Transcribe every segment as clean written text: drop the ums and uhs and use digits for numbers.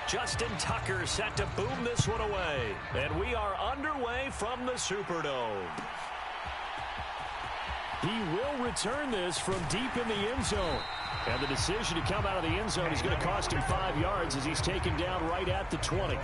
Justin Tucker set to boom this one away. And we are underway from the Superdome. He will return this from deep in the end zone. And the decision to come out of the end zone is going to cost him 5 yards as he's taken down right at the 20.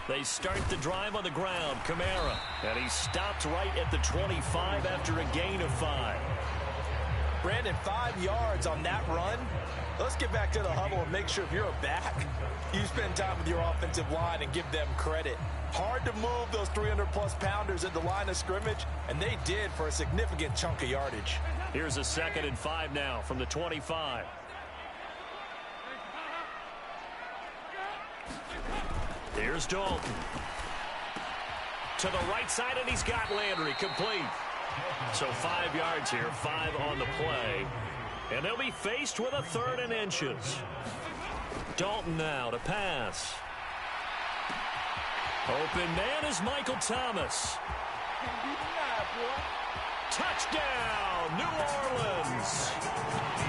They start the drive on the ground. Kamara. And he stopped right at the 25 after a gain of 5. Brandon, 5 yards on that run. Let's get back to the huddle and make sure if you're a back, you spend time with your offensive line and give them credit. Hard to move those 300-plus pounders at the line of scrimmage, and they did for a significant chunk of yardage. Here's a 2nd and 5 now from the 25. Here's Dalton. To the right side, and he's got Landry complete. So 5 yards here, 5 on the play. And they'll be faced with a 3rd and inches. Dalton now to pass. Open man is Michael Thomas. Touchdown, New Orleans.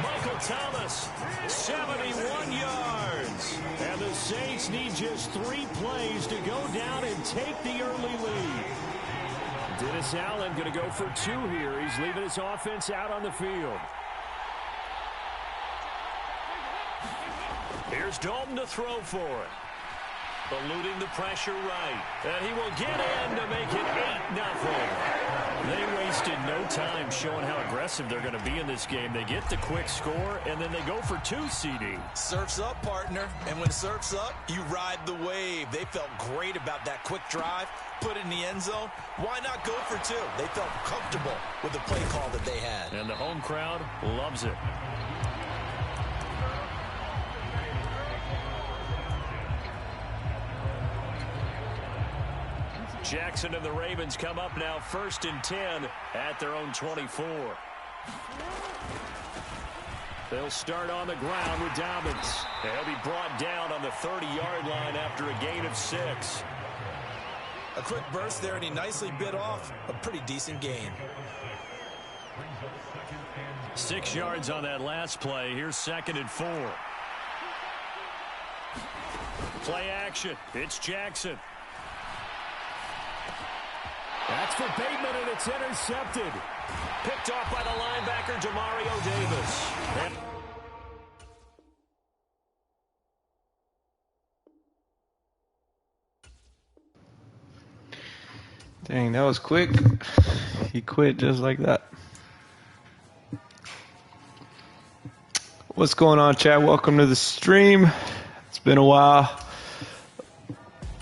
Michael Thomas, 71 yards. And the Saints need just 3 plays to go down and take the early lead. Dennis Allen going to go for 2 here. He's leaving his offense out on the field. Here's Dalton to throw for it. Eluding the pressure right. And he will get in to make it 8-0. They wasted no time showing how aggressive they're going to be in this game. They get the quick score, and then they go for 2, CD. Surf's up, partner. And when surf's up, you ride the wave. They felt great about that quick drive, put it in the end zone. Why not go for 2? They felt comfortable with the play call that they had. And the home crowd loves it. Jackson and the Ravens come up now 1st and 10 at their own 24. They'll start on the ground with Dobbins. They'll be brought down on the 30-yard line after a gain of 6. A quick burst there, and he nicely bit off a pretty decent gain. 6 yards on that last play. Here's 2nd and 4. Play action. It's Jackson. That's for Bateman, and it's intercepted. Picked off by the linebacker, Demario Davis. Dang, that was quick. He quit just like that. What's going on, chat? Welcome to the stream. It's been a while.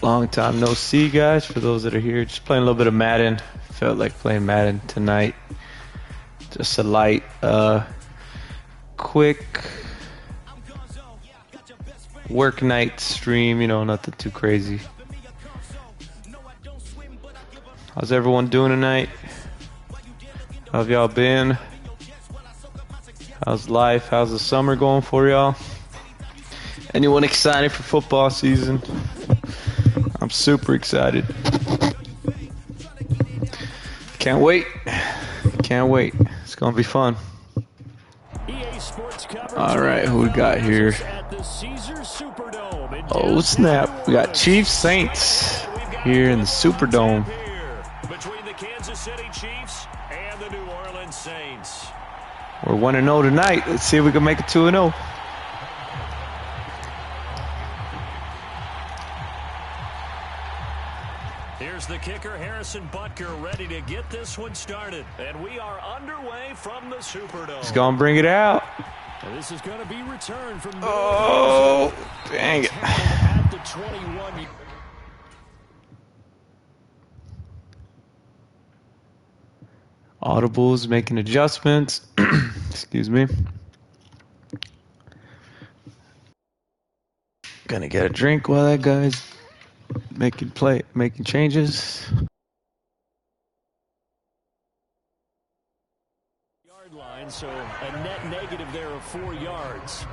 Long time no see, guys. For those that are here, just playing a little bit of Madden. Felt like playing Madden tonight. Just a light, quick work night stream. You know, nothing too crazy. How's everyone doing tonight? How have y'all been? How's life? How's the summer going for y'all? Anyone excited for football season? I'm super excited. Can't wait. Can't wait. It's going to be fun. All right, who we got here? Oh, snap. We got Chiefs Saints here in the Superdome. Between the Kansas City Chiefs and the New Orleans Saints. We're 1-0 tonight. Let's see if we can make it 2-0. Here's the kicker, Harrison Butker, ready to get this one started. And we are underway from the Superdome. He's going to bring it out. And this is going to be returned from the dang it. At the 21. Audibles making adjustments. Excuse me. Gonna get a drink while that guy's making changes. Line, so a net negative there of 4 yards.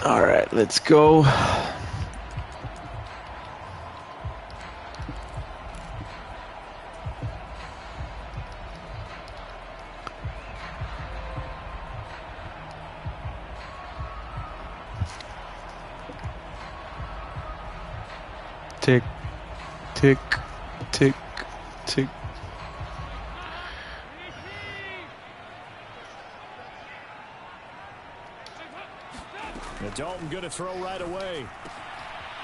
All right, let's go. Tick, tick, tick, tick. And Dalton going to throw right away.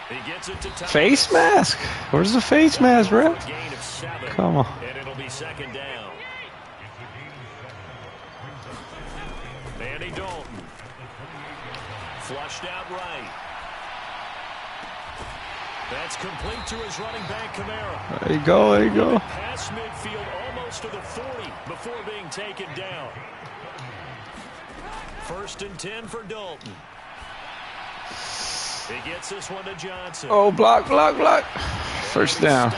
He gets it to face mask? Where's the face mask, bro? Come on. And it'll be second down. Andy Dalton. Flushed out right. That's complete to his running back, Kamara. There you go, there you go. Past midfield, almost to the 40 before being taken down. 1st and 10 for Dalton. He gets this one to Johnson. Oh, block, block, block. First down.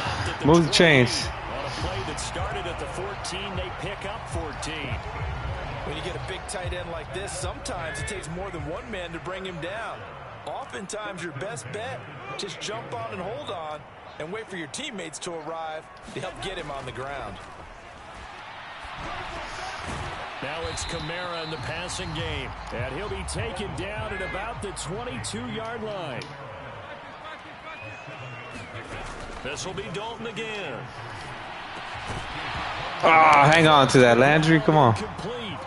Move the chains. On a play that started at the 14, they pick up 14. When you get a big tight end like this, sometimes it takes more than one man to bring him down. Oftentimes, your best bet, just jump on and hold on and wait for your teammates to arrive to help get him on the ground. Now it's Kamara in the passing game, and he'll be taken down at about the 22-yard line. This will be Dalton again. Ah, hang on to that, Landry. Come on. Complete.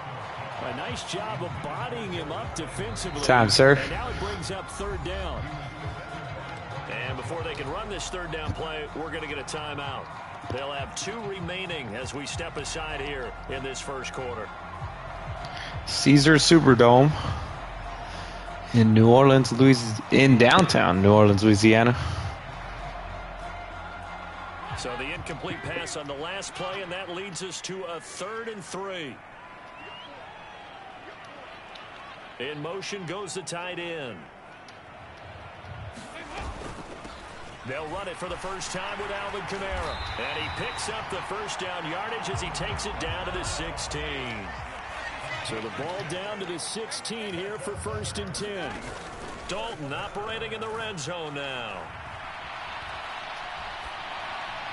A nice job of bodying him up defensively. Time, sir. And now it brings up 3rd down. And before they can run this 3rd down play, we're going to get a timeout. They'll have 2 remaining as we step aside here in this first quarter. Caesars Superdome in New Orleans, in downtown New Orleans, Louisiana. So the incomplete pass on the last play, and that leads us to a 3rd and 3. In motion goes the tight end. They'll run it for the first time with Alvin Kamara. And he picks up the first down yardage as he takes it down to the 16. So the ball down to the 16 here for 1st and 10. Dalton operating in the red zone now.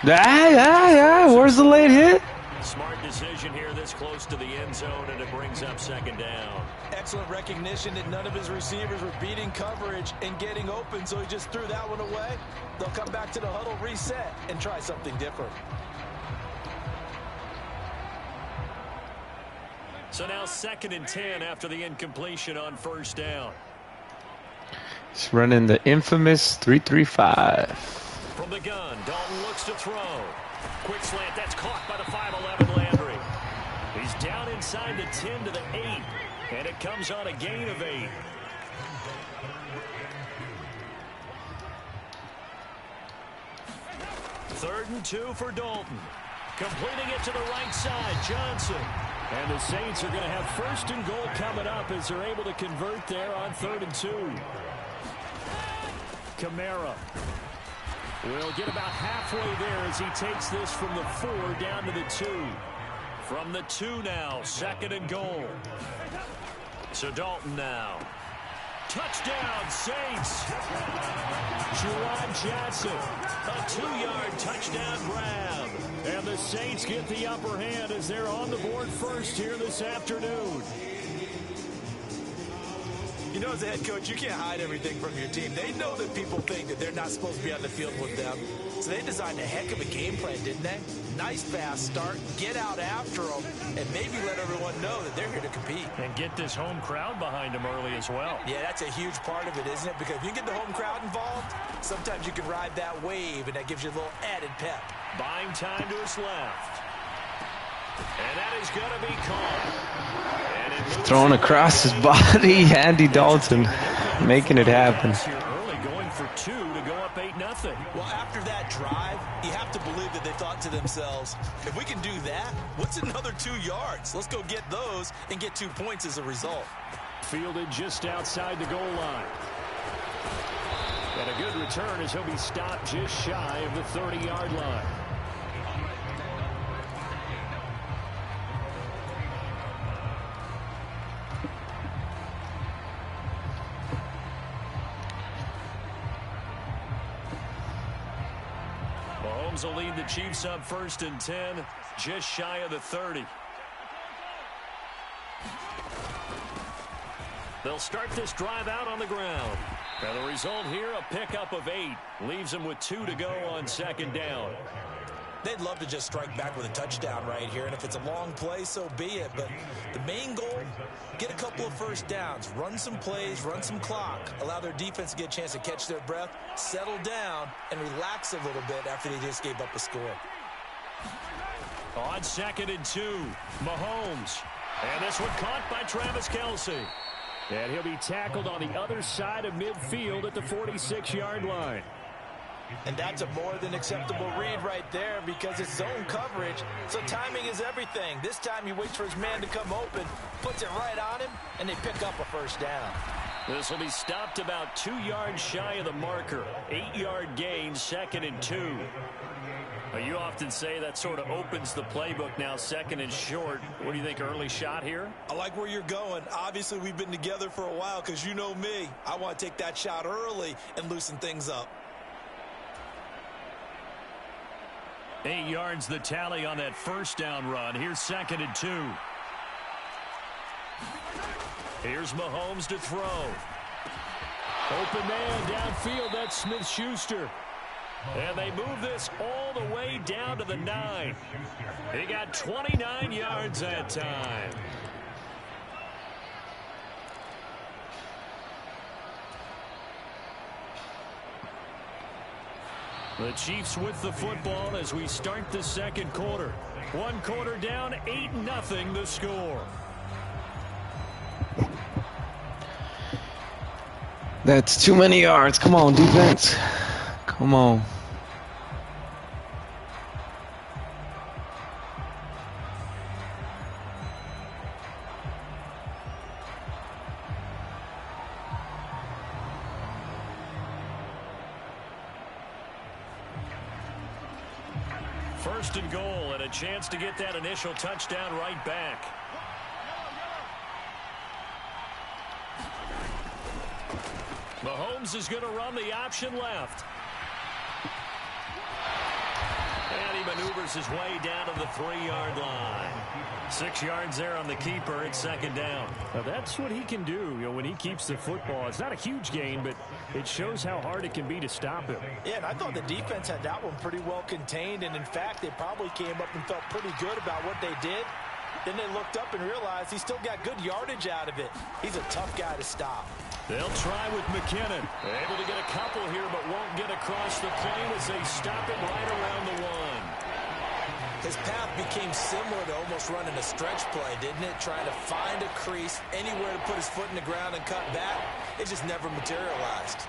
Where's the late hit? Smart decision here this close to the end zone, and it brings up 2nd down. Excellent recognition that none of his receivers were beating coverage and getting open, so he just threw that one away. They'll come back to the huddle, reset, and try something different. So now 2nd and 10 after the incompletion on 1st down. He's running the infamous 3-3-5. From the gun, Dalton looks to throw. Quick slant, that's caught by the 5'11 Landry. He's down inside the 10 to the 8, and it comes on a gain of 8. Third and 2 for Dalton. Completing it to the right side, Johnson. And the Saints are going to have 1st and goal coming up as they're able to convert there on 3rd and 2. Kamara will get about halfway there as he takes this from the 4 down to the 2. From the 2 now, 2nd and goal. So Dalton now. Touchdown, Saints. Juwan Johnson, a 2-yard touchdown grab. And the Saints get the upper hand as they're on the board first here this afternoon. You know, as a head coach, you can't hide everything from your team. They know that people think that they're not supposed to be on the field with them. So they designed a heck of a game plan, didn't they? Nice fast start, get out after them, and maybe let everyone know that they're here to compete. And get this home crowd behind them early as well. Yeah, that's a huge part of it, isn't it? Because if you get the home crowd involved, sometimes you can ride that wave, and that gives you a little added pep. Buying time to his left. And that is going to be caught. Thrown across his body, Andy Dalton making it happen. Early going for 2 to go up 8-0. Well, after that drive, you have to believe that they thought to themselves, if we can do that, what's another 2 yards? Let's go get those and get 2 points as a result. Fielded just outside the goal line. And a good return as he'll be stopped just shy of the 30-yard line. Mahomes will lead the Chiefs up 1st and 10, just shy of the 30. They'll start this drive out on the ground. And the result here, a pickup of 8. Leaves them with 2 to go on 2nd down. They'd love to just strike back with a touchdown right here, and if it's a long play, so be it. But the main goal, get a couple of first downs, run some plays, run some clock, allow their defense to get a chance to catch their breath, settle down, and relax a little bit after they just gave up a score. On 2nd and 2, Mahomes. And this one caught by Travis Kelce. And he'll be tackled on the other side of midfield at the 46-yard line. And that's a more than acceptable read right there because it's zone coverage, so timing is everything. This time he waits for his man to come open, puts it right on him, and they pick up a first down. This will be stopped about 2 yards shy of the marker. 8-yard gain, 2nd and 2. You often say that sort of opens the playbook now, 2nd and short. What do you think, early shot here? I like where you're going. Obviously, we've been together for a while because you know me. I want to take that shot early and loosen things up. 8 yards the tally on that first down run. Here's 2nd and 2. Here's Mahomes to throw. Open man downfield. That's Smith-Schuster. And they move this all the way down to the 9. He got 29 yards that time. The Chiefs with the football as we start the 2nd quarter. 1 quarter down, 8-0 the score. That's too many yards. Come on, defense. Come on. First and goal, and a chance to get that initial touchdown right back. Mahomes is going to run the option left. And he maneuvers his way down to the 3-yard line. 6 yards there on the keeper. It's 2nd down. Now that's what he can do, when he keeps the football. It's not a huge gain, but it shows how hard it can be to stop him. Yeah, and I thought the defense had that one pretty well contained, and in fact, they probably came up and felt pretty good about what they did. Then they looked up and realized he still got good yardage out of it. He's a tough guy to stop. They'll try with McKinnon. Able to get a couple here, but won't get across the plane as they stop it right around the 1. His path became similar to almost running a stretch play, didn't it? Trying to find a crease, anywhere to put his foot in the ground and cut back. It just never materialized.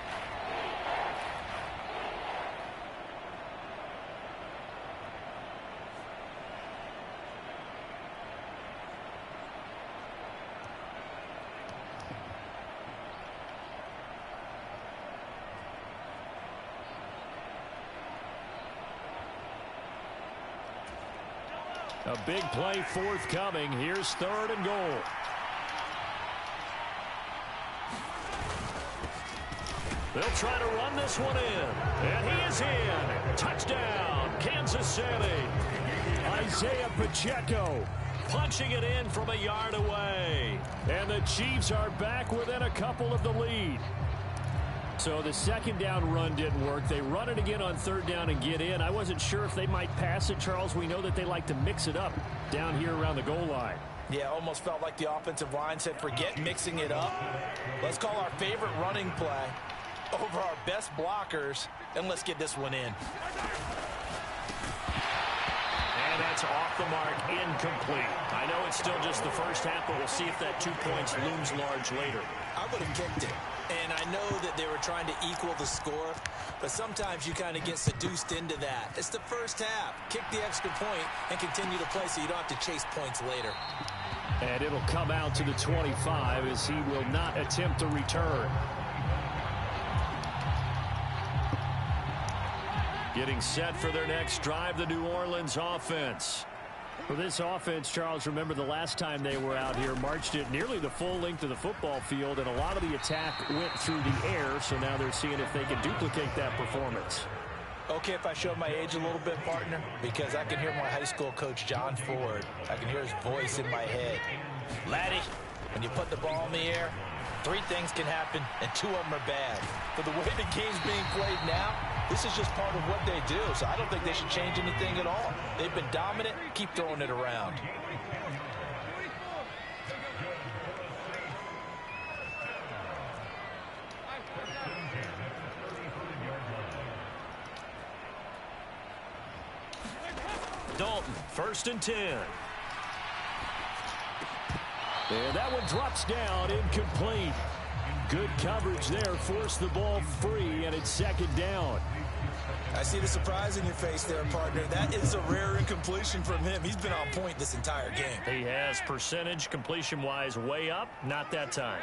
A big play forthcoming. Here's 3rd and goal. They'll try to run this one in. And he is in. Touchdown, Kansas City. Isaiah Pacheco punching it in from a yard away. And the Chiefs are back within a couple of the lead. So the 2nd down run didn't work. They run it again on 3rd down and get in. I wasn't sure if they might pass it, Charles. We know that they like to mix it up down here around the goal line. Yeah, almost felt like the offensive line said, forget mixing it up. Let's call our favorite running play over our best blockers, and let's get this one in. And that's off the mark, incomplete. I know it's still just the first half, but we'll see if that 2 points looms large later. I would have kicked it. And I know that they were trying to equal the score, but sometimes you kind of get seduced into that. It's the first half. Kick the extra point and continue to play so you don't have to chase points later. And it'll come out to the 25 as he will not attempt a return. Getting set for their next drive, the New Orleans offense. For this offense, Charles, remember the last time they were out here, marched it nearly the full length of the football field, and a lot of the attack went through the air, so now they're seeing if they can duplicate that performance. Okay, if I show my age a little bit, partner, because I can hear my high school coach, John Ford. I can hear his voice in my head. Laddie, when you put the ball in the air, 3 things can happen, and 2 of them are bad. For the way the game's being played now, this is just part of what they do, so I don't think they should change anything at all. They've been dominant. Keep throwing it around. Dalton, 1st and 10. And that one drops down, incomplete. Good coverage there, forced the ball free, and it's 2nd down. I see the surprise in your face there, partner. That is a rare incompletion from him. He's been on point this entire game. He has percentage completion-wise way up, not that time.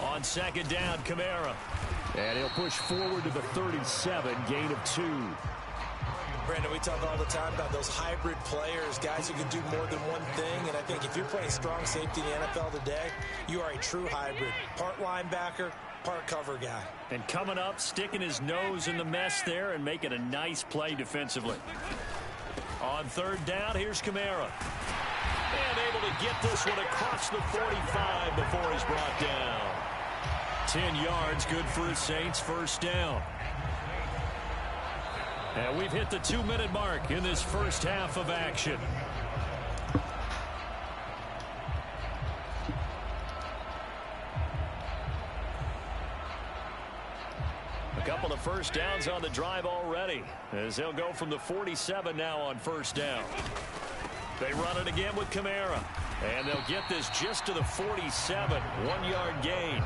On 2nd down, Kamara. And he'll push forward to the 37, gain of 2. Brandon, we talk all the time about those hybrid players, guys who can do more than one thing, and I think if you're playing strong safety in the NFL today, you are a true hybrid. Part linebacker, part cover guy. And coming up, sticking his nose in the mess there and making a nice play defensively. On 3rd down, here's Kamara. And able to get this one across the 45 before he's brought down. 10 yards, good for his Saints, 1st down. And we've hit the 2-minute mark in this first half of action. A couple of 1st downs on the drive already, as they'll go from the 47 now on 1st down. They run it again with Kamara, and they'll get this just to the 47, 1-yard gain.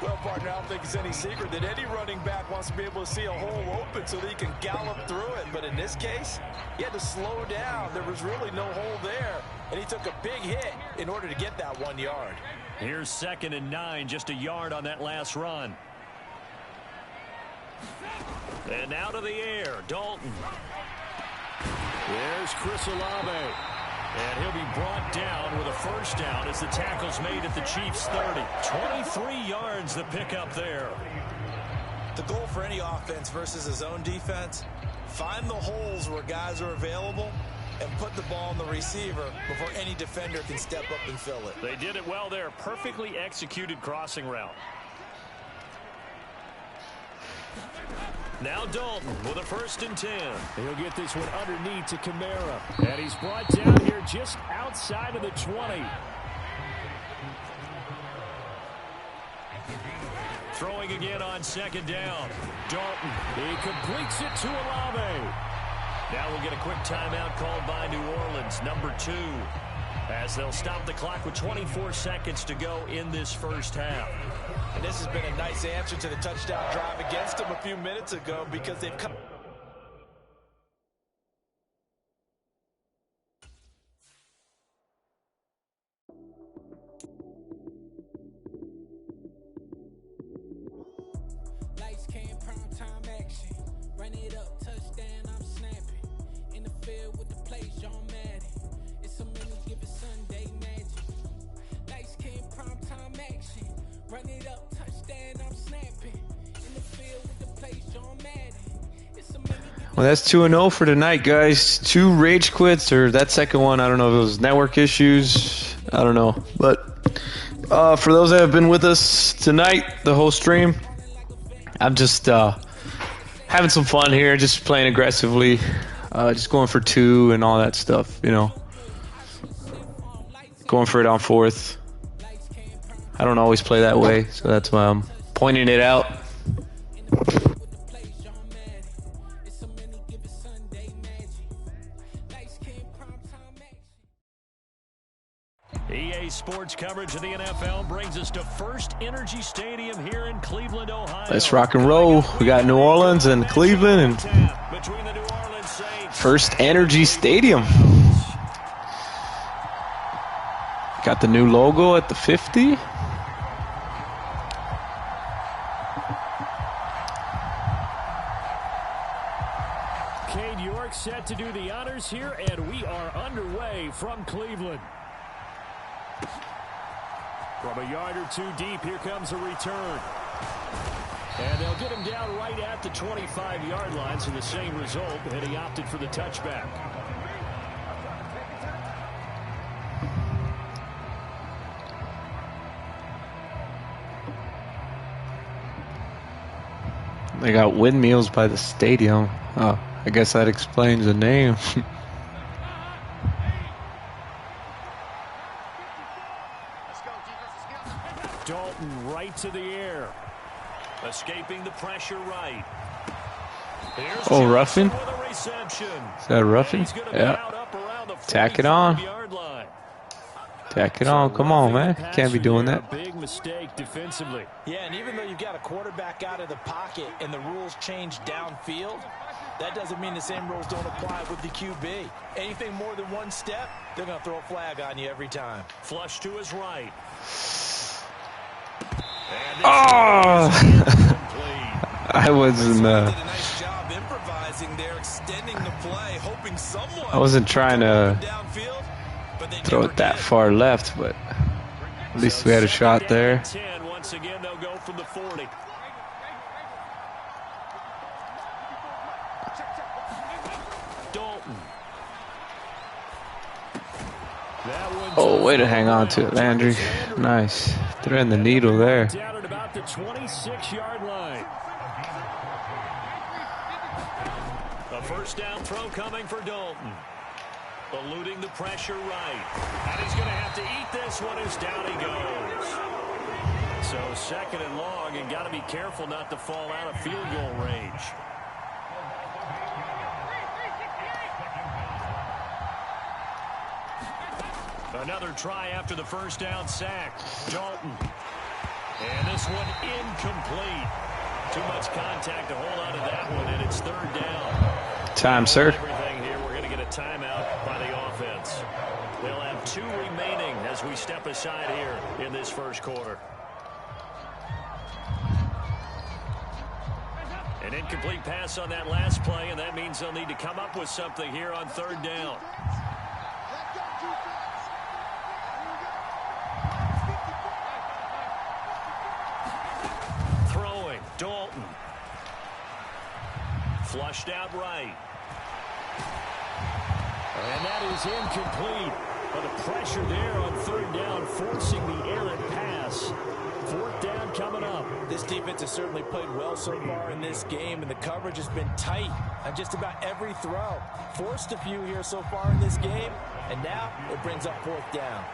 Well, partner, I don't think it's any secret that any running back wants to be able to see a hole open so that he can gallop through it. But in this case, he had to slow down. There was really no hole there, and he took a big hit in order to get that 1 yard. Here's 2nd and 9, just a yard on that last run. And out of the air, Dalton. There's Chris Olave. And he'll be brought down with a 1st down as the tackle's made at the Chiefs' 30. 23 yards the pickup there. The goal for any offense versus a zone defense, find the holes where guys are available and put the ball on the receiver before any defender can step up and fill it. They did it well there. Perfectly executed crossing route. Now Dalton with a 1st and 10. He'll get this one underneath to Kamara. And he's brought down here just outside of the 20. Throwing again on 2nd down. Dalton, he completes it to Olave. Now we'll get a quick timeout called by New Orleans, number 2. As they'll stop the clock with 24 seconds to go in this first half. And this has been a nice answer to the touchdown drive against them a few minutes ago because they've come. Lights came, prime time action. Run it up, touchdown, I'm snapping. In the field with the plays, John Madden. It's a many given Sunday magic. Lights came, prime time action. Run it up, touchdown, I'm snapping. In the field with the plays, John Madden. It's a many given. Well, that's 2-0 for tonight, guys. 2 rage quits, or that second one, I don't know if it was network issues. I don't know. But for those that have been with us tonight, the whole stream, I'm just having some fun here, just playing aggressively, just going for 2 and all that stuff, you know. Going for it on 4th. I don't always play that way, so that's why I'm pointing it out. EA Sports coverage of the NFL brings us to First Energy Stadium here in Cleveland, Ohio. Let's rock and roll. We got New Orleans and Cleveland and Between the New Orleans Saints. First Energy Stadium. Got the new logo at the 50. Cade York set to do the honors here, and we are underway from Cleveland. From a yard or two deep, here comes a return. And they'll get him down right at the 25-yard line, so the same result, and he opted for the touchback. They got windmills by the stadium. Oh, I guess that explains the name. Dalton right to the air. Escaping the pressure right. Here's Oh, roughing? with a reception. Is that roughing? He's gonna be Yeah. out up around the Tack it on. 45-yard line. Tack it on. Come on, man. Can't be doing that. Big mistake defensively. Yeah, and even though you've got a quarterback out of the pocket and the rules change downfield, that doesn't mean the same rules don't apply with the QB. Anything more than one step, they're going to throw a flag on you every time. Flush to his right. Oh! I wasn't. Did a nice job improvising there, extending the play, hoping someone I wasn't trying to downfield, but they throw never it that did. far left, but at least we had a shot there. 10. Once again, they'll go from the 40. Dalton. Oh, way to hang on to it, Landry. Nice. Threading the needle there. Down at about the 26-yard line. A first down throw coming for Dalton. Eluding the pressure right. And he's going to have to eat this one as down he goes. So second and long, and got to be careful not to fall out of field goal range. Another try after the first down sack. Dalton. And this one incomplete. Too much contact to hold on to that one, and it's third down. Time, sir. Everything here, we're going to get a timeout by the offense. They'll have 2 remaining as we step aside here in this first quarter. An incomplete pass on that last play, and that means they'll need to come up with something here on third down. Throwing, Dalton. Flushed out right. And that is incomplete. But the pressure there on third down, forcing the errant pass. Fourth down coming up. This defense has certainly played well so far in this game, and the coverage has been tight on just about every throw. Forced a few here so far in this game, and now it brings up fourth down.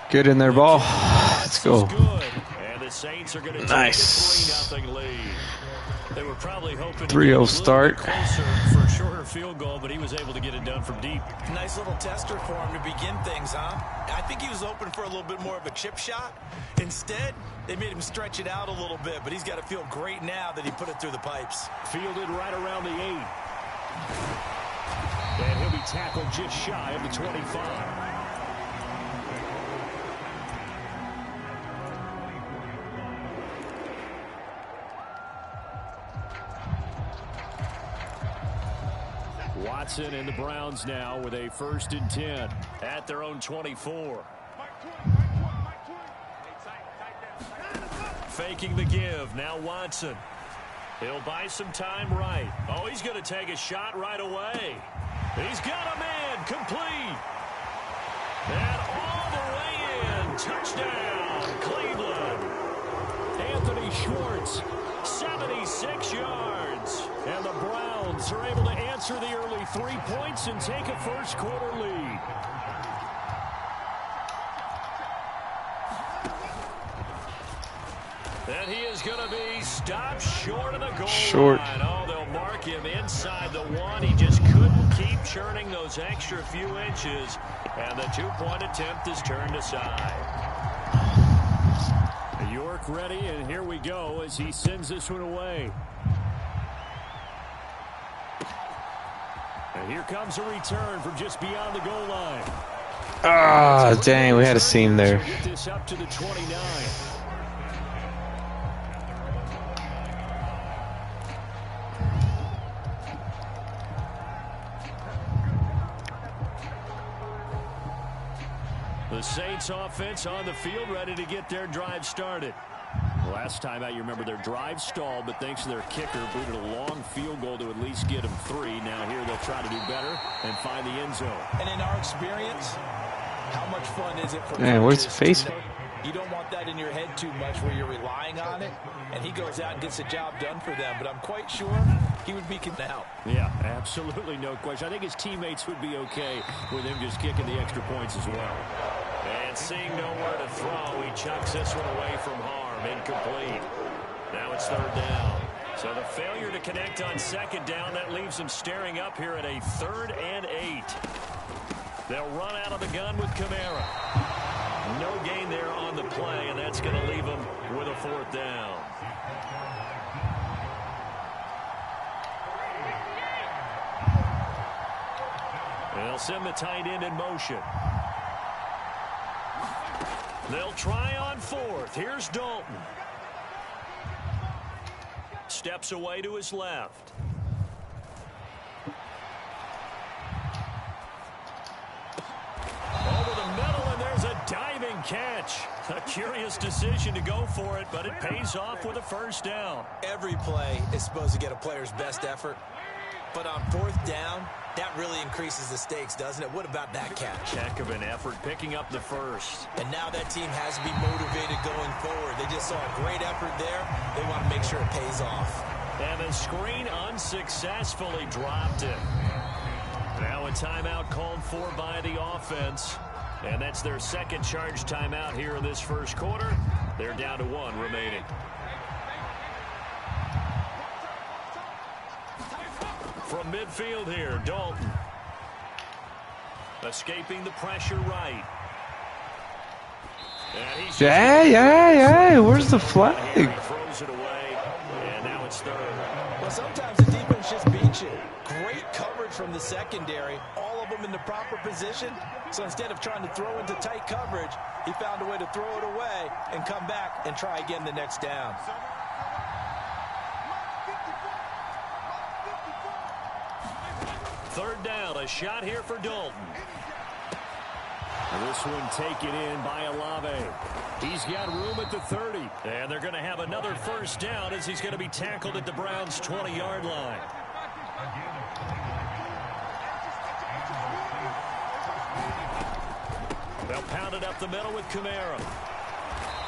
Get in there, ball. Let's go. And the Saints are going to Nice. take a 3-0 lead. They were probably hoping 3-0 start. closer for a shorter field goal, but he was able to get it done from deep. Nice little tester for him to begin things, huh? I think he was open for a little bit more of a chip shot. Instead, they made him stretch it out a little bit, but he's got to feel great now that he put it through the pipes. Fielded right around the 8. And he'll be tackled just shy of the 25. Watson and the Browns now with a 1st and 10 at their own 24. Faking the give. Now Watson. He'll buy some time right. Oh, he's going to take a shot right away. He's got a man. Complete. And all the way in. Touchdown, Cleveland. Anthony Schwartz, 76 yards. And the Browns are able to answer the early 3 points and take a first quarter lead. And he is going to be stopped short of the goal line. Oh, they'll mark him inside the 1. He just couldn't keep churning those extra few inches. And the 2-point attempt is turned aside. York ready, and here we go as he sends this one away. And here comes a return from just beyond the goal line. Ah, dang, we had a seam there. Get this up to the 29. Saints offense on the field, ready to get their drive started. Last time out, you remember their drive stalled, but thanks to their kicker, booted a long field goal to at least get them 3. Now here they'll try to do better and find the end zone. And in our experience, how much fun is it for Man, where's the coaches face? You don't want that in your head too much where you're relying on it, and he goes out and gets the job done for them. But I'm quite sure he would be out. Yeah, absolutely no question. I think his teammates would be okay with him just kicking the extra points as well. And seeing nowhere to throw, he chucks this one away from harm. Incomplete. Now it's 3rd down. So the failure to connect on 2nd down, that leaves them staring up here at a 3rd and 8. They'll run out of the gun with Kamara. No gain there on the play, and that's going to leave them with a 4th down. They'll send the tight end in motion. They'll try on 4th. Here's Dalton. Steps away to his left. Over the middle, and there's a diving catch. A curious decision to go for it, but it pays off with a 1st down. Every play is supposed to get a player's best effort, but on 4th down, that really increases the stakes, doesn't it? What about that catch? Heck of an effort picking up the 1st. And now that team has to be motivated going forward. They just saw a great effort there. They want to make sure it pays off. And the screen unsuccessfully dropped it. Now a timeout called for by the offense. And that's their 2nd charge timeout here in this 1st quarter. They're down to 1 remaining. From midfield here, Dalton. Escaping the pressure right. Yeah. Where's the flag? He throws it away, and now it's 3rd. Well, sometimes the defense just beats you. Great coverage from the secondary. All of them in the proper position. So instead of trying to throw into tight coverage, he found a way to throw it away and come back and try again the next down. Third down, a shot here for Dalton. And this one taken in by Olave. He's got room at the 30. And they're going to have another 1st down as he's going to be tackled at the Browns' 20-yard line. They'll pound it up the middle with Kamara.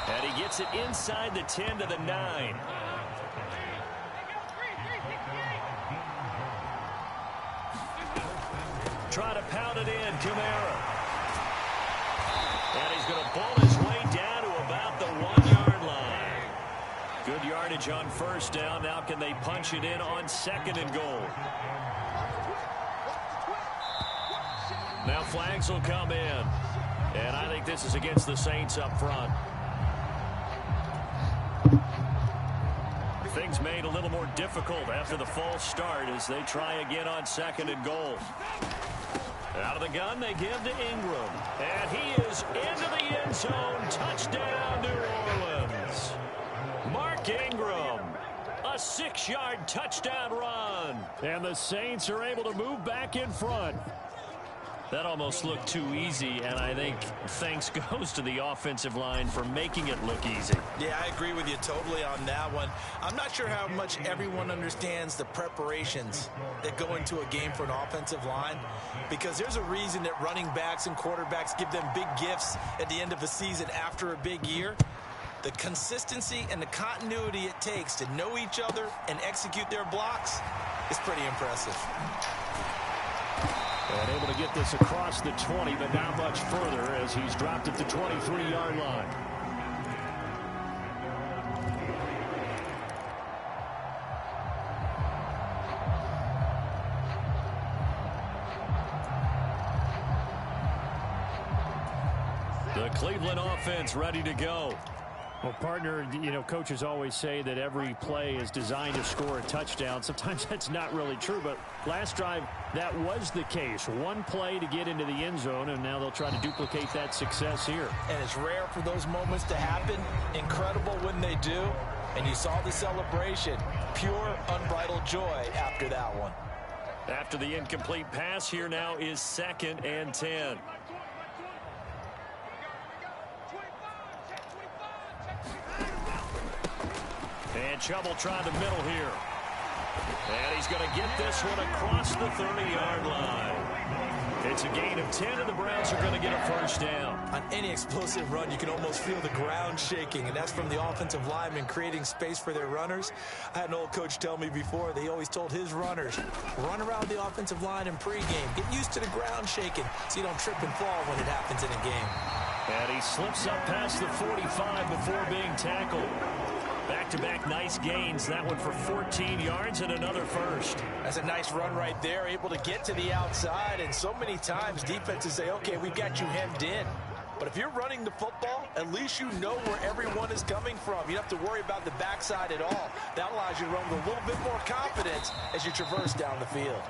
And he gets it inside the 10 to the 9. Try to pound it in, Kamara. And he's going to ball his way down to about the 1-yard line. Good yardage on 1st down. Now can they punch it in on 2nd and goal? Now flags will come in. And I think this is against the Saints up front. Things made a little more difficult after the false start as they try again on 2nd and goal. Out of the gun, they give to Ingram. And he is into the end zone. Touchdown, New Orleans. Mark Ingram. A 6-yard touchdown run. And the Saints are able to move back in front. That almost looked too easy, and I think thanks goes to the offensive line for making it look easy. Yeah, I agree with you totally on that one. I'm not sure how much everyone understands the preparations that go into a game for an offensive line, because there's a reason that running backs and quarterbacks give them big gifts at the end of a season after a big year. The consistency and the continuity it takes to know each other and execute their blocks is pretty impressive. And able to get this across the 20, but not much further as he's dropped at the 23-yard line. The Cleveland offense ready to go. Well, partner, you know, coaches always say that every play is designed to score a touchdown. Sometimes that's not really true, but last drive, that was the case. One play to get into the end zone, and now they'll try to duplicate that success here. And it's rare for those moments to happen. Incredible when they do. And you saw the celebration. Pure, unbridled joy after that one. After the incomplete pass, here now is 2nd and 10. And Chubb will try the middle here. And he's going to get this one across the 30-yard line. It's a gain of 10, and the Browns are going to get a first down. On any explosive run, you can almost feel the ground shaking, and that's from the offensive linemen creating space for their runners. I had an old coach tell me before, they always told his runners, run around the offensive line in pregame. Get used to the ground shaking so you don't trip and fall when it happens in a game. And he slips up past the 45 before being tackled. Back-to-back nice gains. That one for 14 yards and another first. That's a nice run right there, able to get to the outside. And so many times defenses say, okay, we've got you hemmed in. But if you're running the football, at least you know where everyone is coming from. You don't have to worry about the backside at all. That allows you to run with a little bit more confidence as you traverse down the field.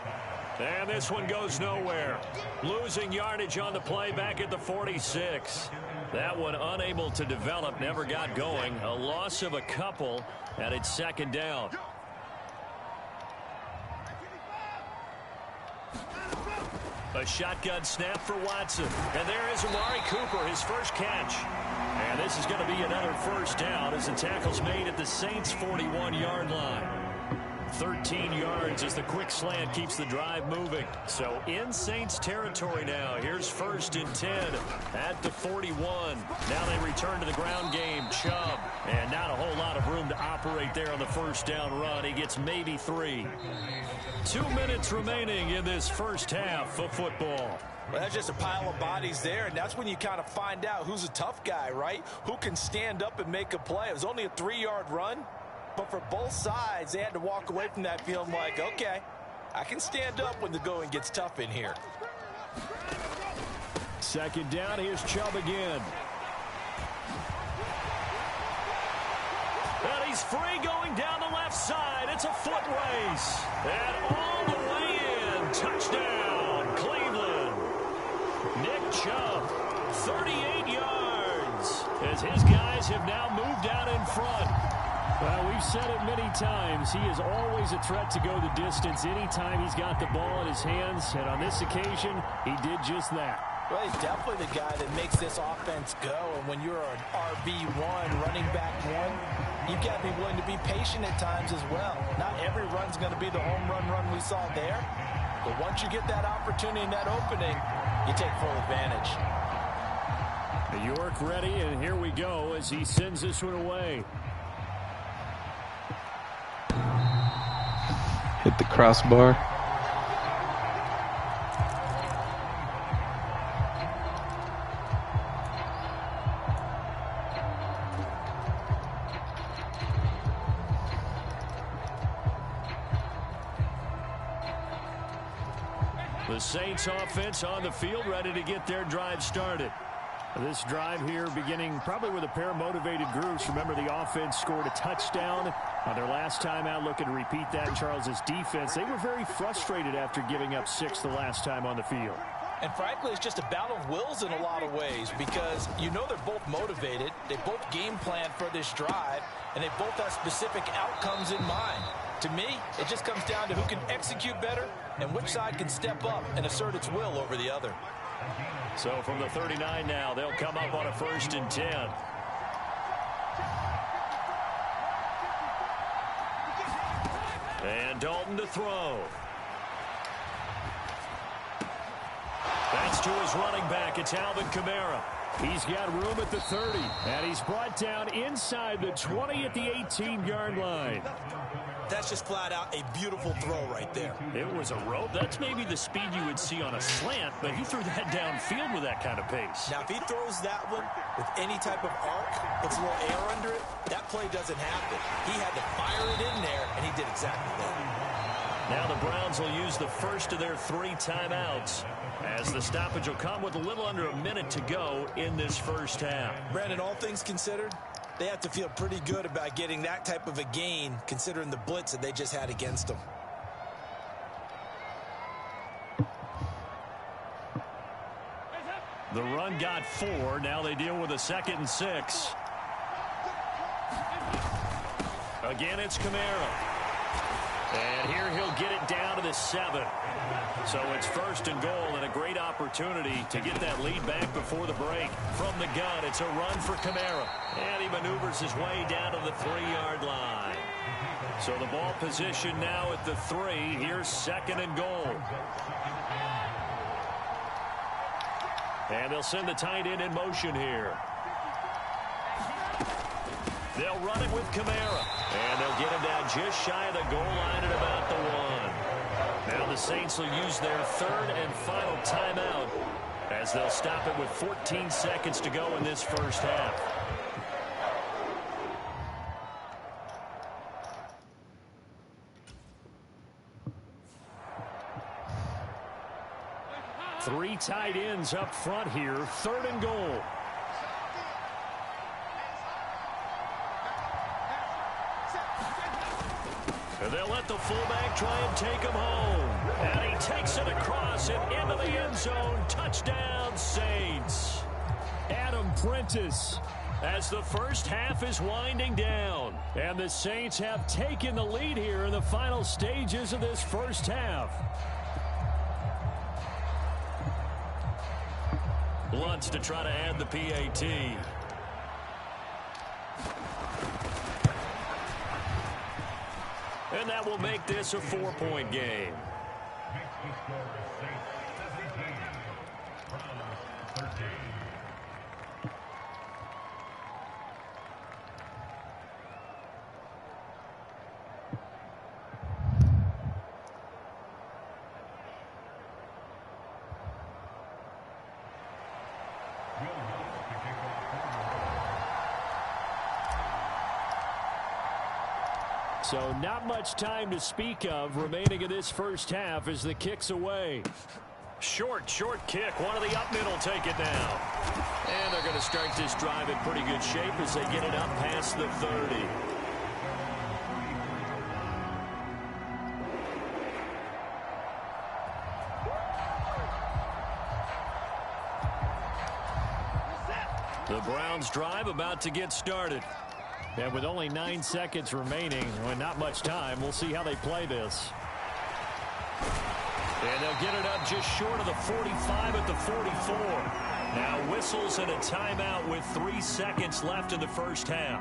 And this one goes nowhere. Losing yardage on the play back at the 46. That one unable to develop, never got going. A loss of a couple, and it's second down. A shotgun snap for Watson. And there is Amari Cooper, his first catch. And this is going to be another first down as the tackle's made at the Saints' 41-yard line. 13 yards as the quick slant keeps the drive moving. So in Saints territory now. Here's first and 10 at the 41. Now they return to the ground game. Chubb. And not a whole lot of room to operate there on the first down run. He gets maybe 3. 2 minutes remaining in this first half of football. Well, that's just a pile of bodies there, and that's when you kind of find out who's a tough guy, right? Who can stand up and make a play. It was only a 3-yard run. But for both sides, they had to walk away from that feeling like, okay, I can stand up when the going gets tough in here. Second down, here's Chubb again. And he's free going down the left side. It's a foot race. And all the way in. Touchdown, Cleveland. Nick Chubb, 38 yards. As his guys have now moved out in front. Well, we've said it many times. He is always a threat to go the distance anytime he's got the ball in his hands. And on this occasion, he did just that. Well, he's definitely the guy that makes this offense go. And when you're an RB1, running back one, you've got to be willing to be patient at times as well. Not every run's going to be the home run we saw there. But once you get that opportunity and that opening, you take full advantage. York ready, and here we go as he sends this one away. Hit the crossbar. The Saints offense on the field, ready to get their drive started. This drive here beginning probably with a pair of motivated groups. Remember, the offense scored a touchdown on their last time out. Looking to repeat that. Charles's defense, they were very frustrated after giving up 6 the last time on the field. And frankly, it's just a battle of wills in a lot of ways because you know they're both motivated. They both game plan for this drive, and they both have specific outcomes in mind. To me, it just comes down to who can execute better and which side can step up and assert its will over the other. So from the 39 now, they'll come up on a 1st and 10. And Dalton to throw. That's to his running back. It's Alvin Kamara. He's got room at the 30. And he's brought down inside the 20 at the 18-yard line. That's just flat out a beautiful throw right there. It was a rope. That's maybe the speed you would see on a slant, but he threw that downfield with that kind of pace. Now, if he throws that one with any type of arc, puts a little air under it, that play doesn't happen. He had to fire it in there, and he did exactly that. Now the Browns will use the first of their 3 timeouts as the stoppage will come with a little under a minute to go in this first half. Brandon, all things considered, they have to feel pretty good about getting that type of a gain considering the blitz that they just had against them. The run got 4. Now they deal with a 2nd and 6. Again, it's Kamara. And here he'll get it down to the 7. So it's 1st and goal and a great opportunity to get that lead back before the break. From the gun, it's a run for Kamara. And he maneuvers his way down to the 3-yard line. So the ball position now at the 3. Here's 2nd and goal. And they'll send the tight end in motion here. They'll run it with Kamara. And they'll get him down just shy of the goal line at about the 1. Now the Saints will use their 3rd and final timeout as they'll stop it with 14 seconds to go in this first half. Three tight ends up front here. 3rd and goal. And they'll let the fullback try and take him home. And he takes it across and into the end zone. Touchdown, Saints. Adam Prentice as the first half is winding down. And the Saints have taken the lead here in the final stages of this first half. Lutz to try to add the PAT. And that will make this a 4-point game. So not much time to speak of remaining in this first half as the kick's away. Short kick. One of the up middle take it now. And they're going to start this drive in pretty good shape as they get it up past the 30. The Browns drive about to get started. And with only 9 seconds remaining, and not much time, we'll see how they play this. And they'll get it up just short of the 45 at the 44. Now whistles and a timeout with 3 seconds left in the first half.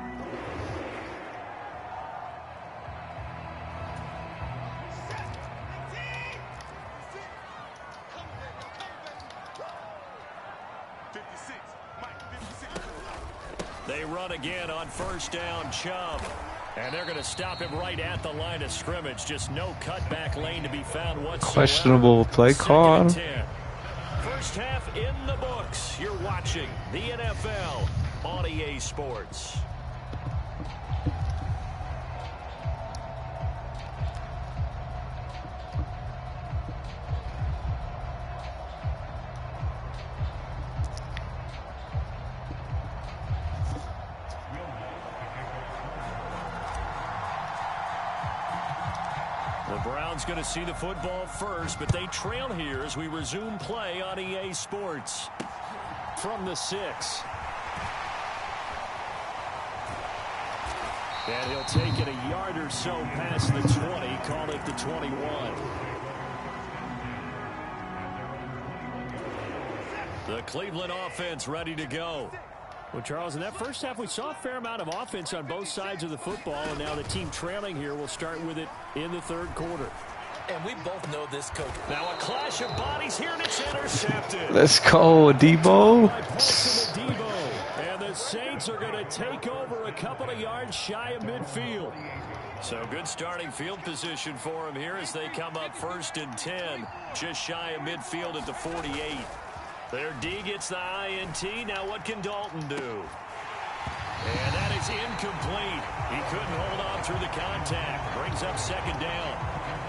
They run again on first down, Chubb. And they're going to stop him right at the line of scrimmage. Just no cutback lane to be found whatsoever. Questionable play call. First half in the books. You're watching the NFL on EA Sports. Going to see the football first, but they trail here as we resume play on EA Sports. From the 6. And he'll take it a yard or so past the 20, call it the 21. The Cleveland offense ready to go. Well, Charles, in that first half, we saw a fair amount of offense on both sides of the football, and now the team trailing here will start with it in the third quarter. And we both know this, coach. Now a clash of bodies here, and it's intercepted. Let's go, Debo. And the Saints are going to take over a couple of yards shy of midfield. So good starting field position for them here as they come up 1st and 10, just shy of midfield at the 48. Their D gets the INT. Now what can Dalton do? And that is incomplete. He couldn't hold on through the contact. Brings up 2nd down.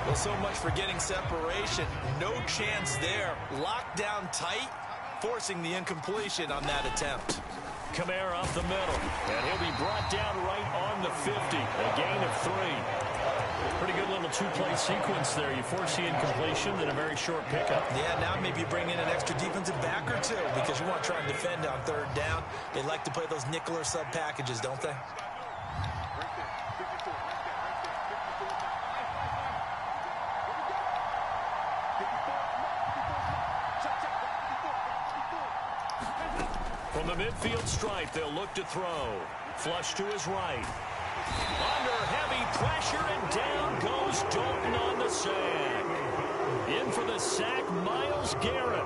Well, so much for getting separation. No chance there. Locked down tight, forcing the incompletion on that attempt. Kamara up the middle. And he'll be brought down right on the 50. A gain of 3. Pretty good little two-play sequence there. You force the incompletion, then a very short pickup. Yeah, now maybe you bring in an extra defensive back or two because you want to try and defend on 3rd down. They like to play those nickel or sub packages, don't they? From the midfield stripe, they'll look to throw. Flush to his right. Under heavy pressure, and down goes Dalton on the sack. In for the sack, Myles Garrett.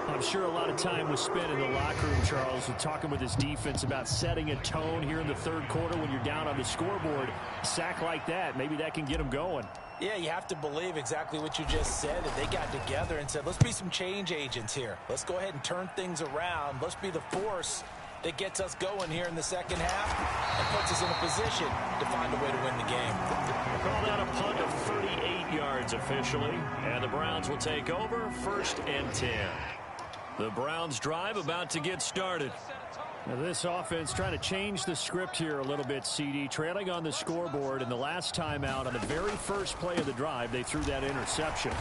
I'm sure a lot of time was spent in the locker room, Charles, with talking with his defense about setting a tone here in the third quarter when you're down on the scoreboard. A sack like that, maybe that can get them going. Yeah, you have to believe exactly what you just said. That they got together and said, let's be some change agents here. Let's go ahead and turn things around. Let's be the force that gets us going here in the second half and puts us in a position to find a way to win the game. We'll call that a punt of 38 yards officially, and the Browns will take over 1st and 10. The Browns drive about to get started. Now this offense trying to change the script here a little bit, CD. Trailing on the scoreboard, and the last time out on the very first play of the drive, they threw that interception.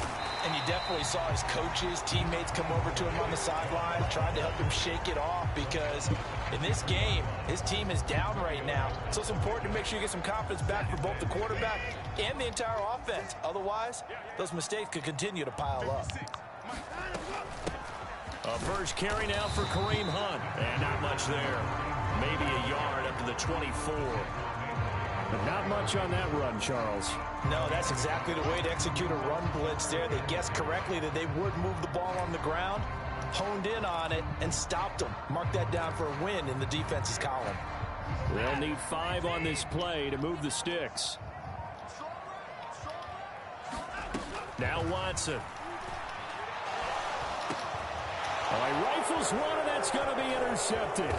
And you definitely saw his coaches, teammates come over to him on the sideline, trying to help him shake it off, because in this game, his team is down right now. So it's important to make sure you get some confidence back for both the quarterback and the entire offense. Otherwise, those mistakes could continue to pile up. A first carry now for Kareem Hunt. And not much there. Maybe a yard up to the 24. But not much on that run, Charles. No, that's exactly the way to execute a run blitz there. They guessed correctly that they would move the ball on the ground, honed in on it, and stopped them. Mark that down for a win in the defense's column. They'll need 5 on this play to move the sticks. Now Watson. He rifles one, and that's going to be intercepted.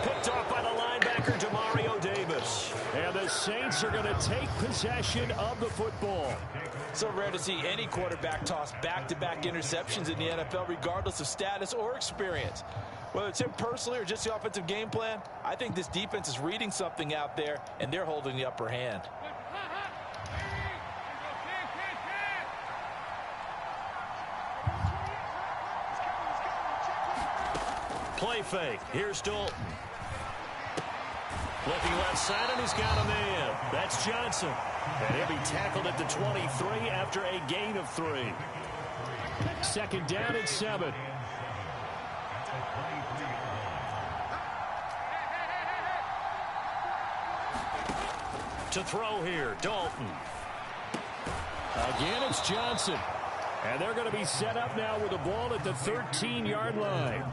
Picked off by the linebacker, Demario Davis. And the Saints are going to take possession of the football. So rare to see any quarterback toss back-to-back interceptions in the NFL, regardless of status or experience. Whether it's him personally or just the offensive game plan, I think this defense is reading something out there, and they're holding the upper hand. Play fake. Here's Dalton. Looking left side, and he's got a man. That's Johnson. And he'll be tackled at the 23 after a gain of 3. 2nd down and 7. To throw here, Dalton. Again, it's Johnson. And they're going to be set up now with the ball at the 13-yard line.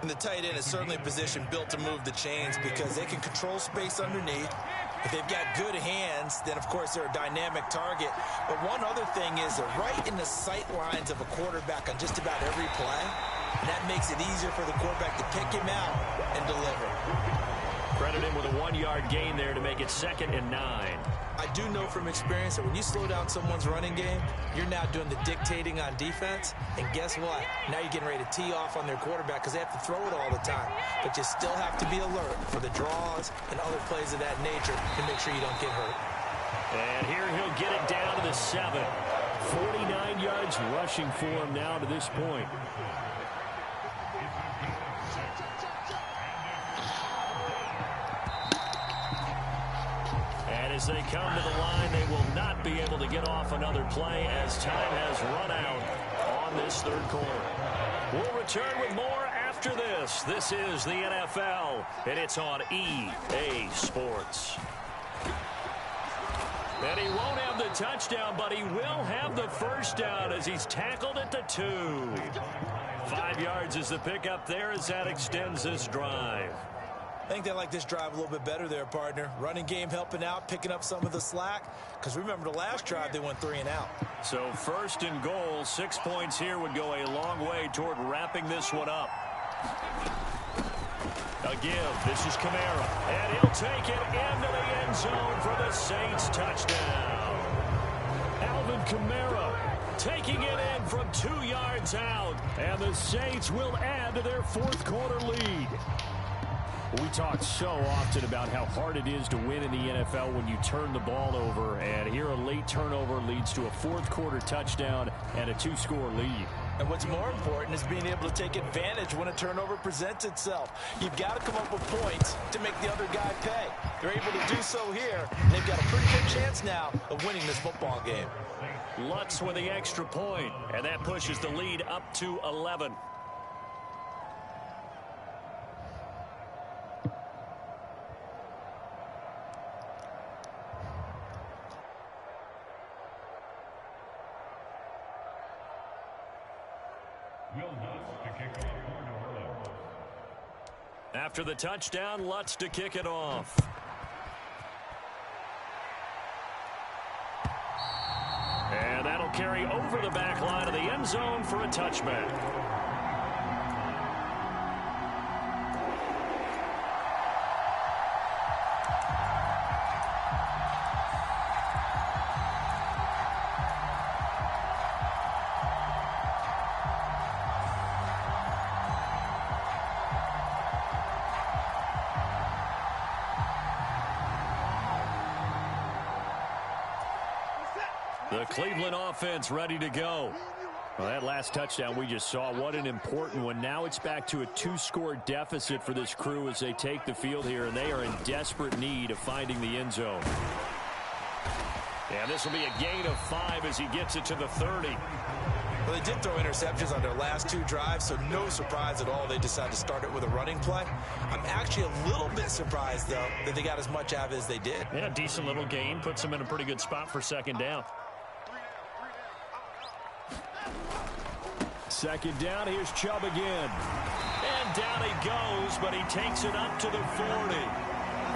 And the tight end is certainly a position built to move the chains because they can control space underneath. If they've got good hands, then, of course, they're a dynamic target. But one other thing is they're right in the sight lines of a quarterback on just about every play. And that makes it easier for the quarterback to pick him out and deliver. Credit him with a 1-yard gain there to make it 2nd and 9. I do know from experience that when you slow down someone's running game, you're now doing the dictating on defense. And guess what? Now you're getting ready to tee off on their quarterback because they have to throw it all the time. But you still have to be alert for the draws and other plays of that nature to make sure you don't get hurt. And here he'll get it down to the 7. 49 yards rushing for him now to this point. As they come to the line, they will not be able to get off another play as time has run out on this third quarter. We'll return with more after this. This is the NFL, and it's on EA Sports. And he won't have the touchdown, but he will have the first down as he's tackled at the 2. 5 yards is the pickup there as that extends this drive. I think they like this drive a little bit better there, partner. Running game helping out, picking up some of the slack. Because remember, the last drive, they went 3 and out. So 1st and goal, 6 points here would go a long way toward wrapping this one up. Again, this is Kamara. And he'll take it into the end zone for the Saints touchdown. Alvin Kamara taking it in from 2 yards out. And the Saints will add to their 4th quarter lead. We talk so often about how hard it is to win in the NFL when you turn the ball over, and here a late turnover leads to a 4th quarter touchdown and a 2-score lead. And what's more important is being able to take advantage when a turnover presents itself. You've got to come up with points to make the other guy pay. They're able to do so here, and they've got a pretty good chance now of winning this football game. Lutz with the extra point, and that pushes the lead up to 11. After the touchdown, Lutz to kick it off. And that'll carry over the back line of the end zone for a touchback. The Cleveland offense ready to go. Well, that last touchdown we just saw, what an important one. Now it's back to a 2-score deficit for this crew as they take the field here, and they are in desperate need of finding the end zone. And this will be a gain of 5 as he gets it to the 30. Well, they did throw interceptions on their last 2 drives, so no surprise at all they decided to start it with a running play. I'm actually a little bit surprised, though, that they got as much out of it as they did. Yeah, decent little gain. Puts them in a pretty good spot for second down. Second down, here's Chubb again. And down he goes, but he takes it up to the 40.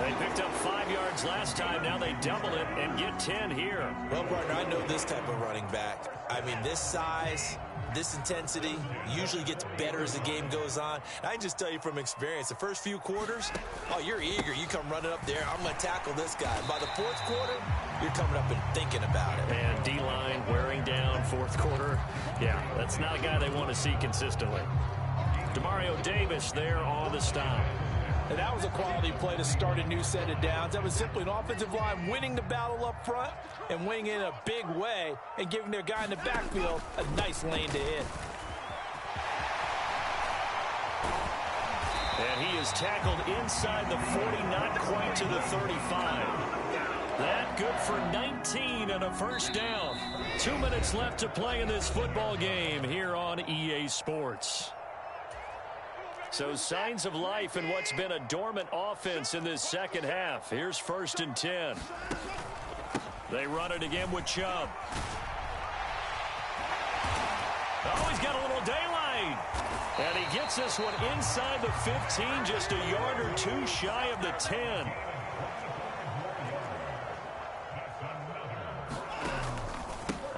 They picked up 5 yards last time. Now they double it and get 10 here. Well, partner, I know this type of running back. I mean, this size, this intensity usually gets better as the game goes on. And I can just tell you from experience, the first few quarters, oh, you're eager. You come running up there. I'm going to tackle this guy. By the 4th quarter, you're coming up and thinking about it. And D-line wearing down 4th quarter. Yeah, that's not a guy they want to see consistently. Demario Davis there on the stop. And that was a quality play to start a new set of downs. That was simply an offensive line winning the battle up front and winning in a big way and giving their guy in the backfield a nice lane to hit. And he is tackled inside the 40, not quite to the 35. That good for 19 and a first down. 2 minutes left to play in this football game here on EA Sports. So signs of life in what's been a dormant offense in this second half. Here's 1st and 10. They run it again with Chubb. Oh, he's got a little daylight. And he gets this one inside the 15, just a yard or 2 shy of the 10.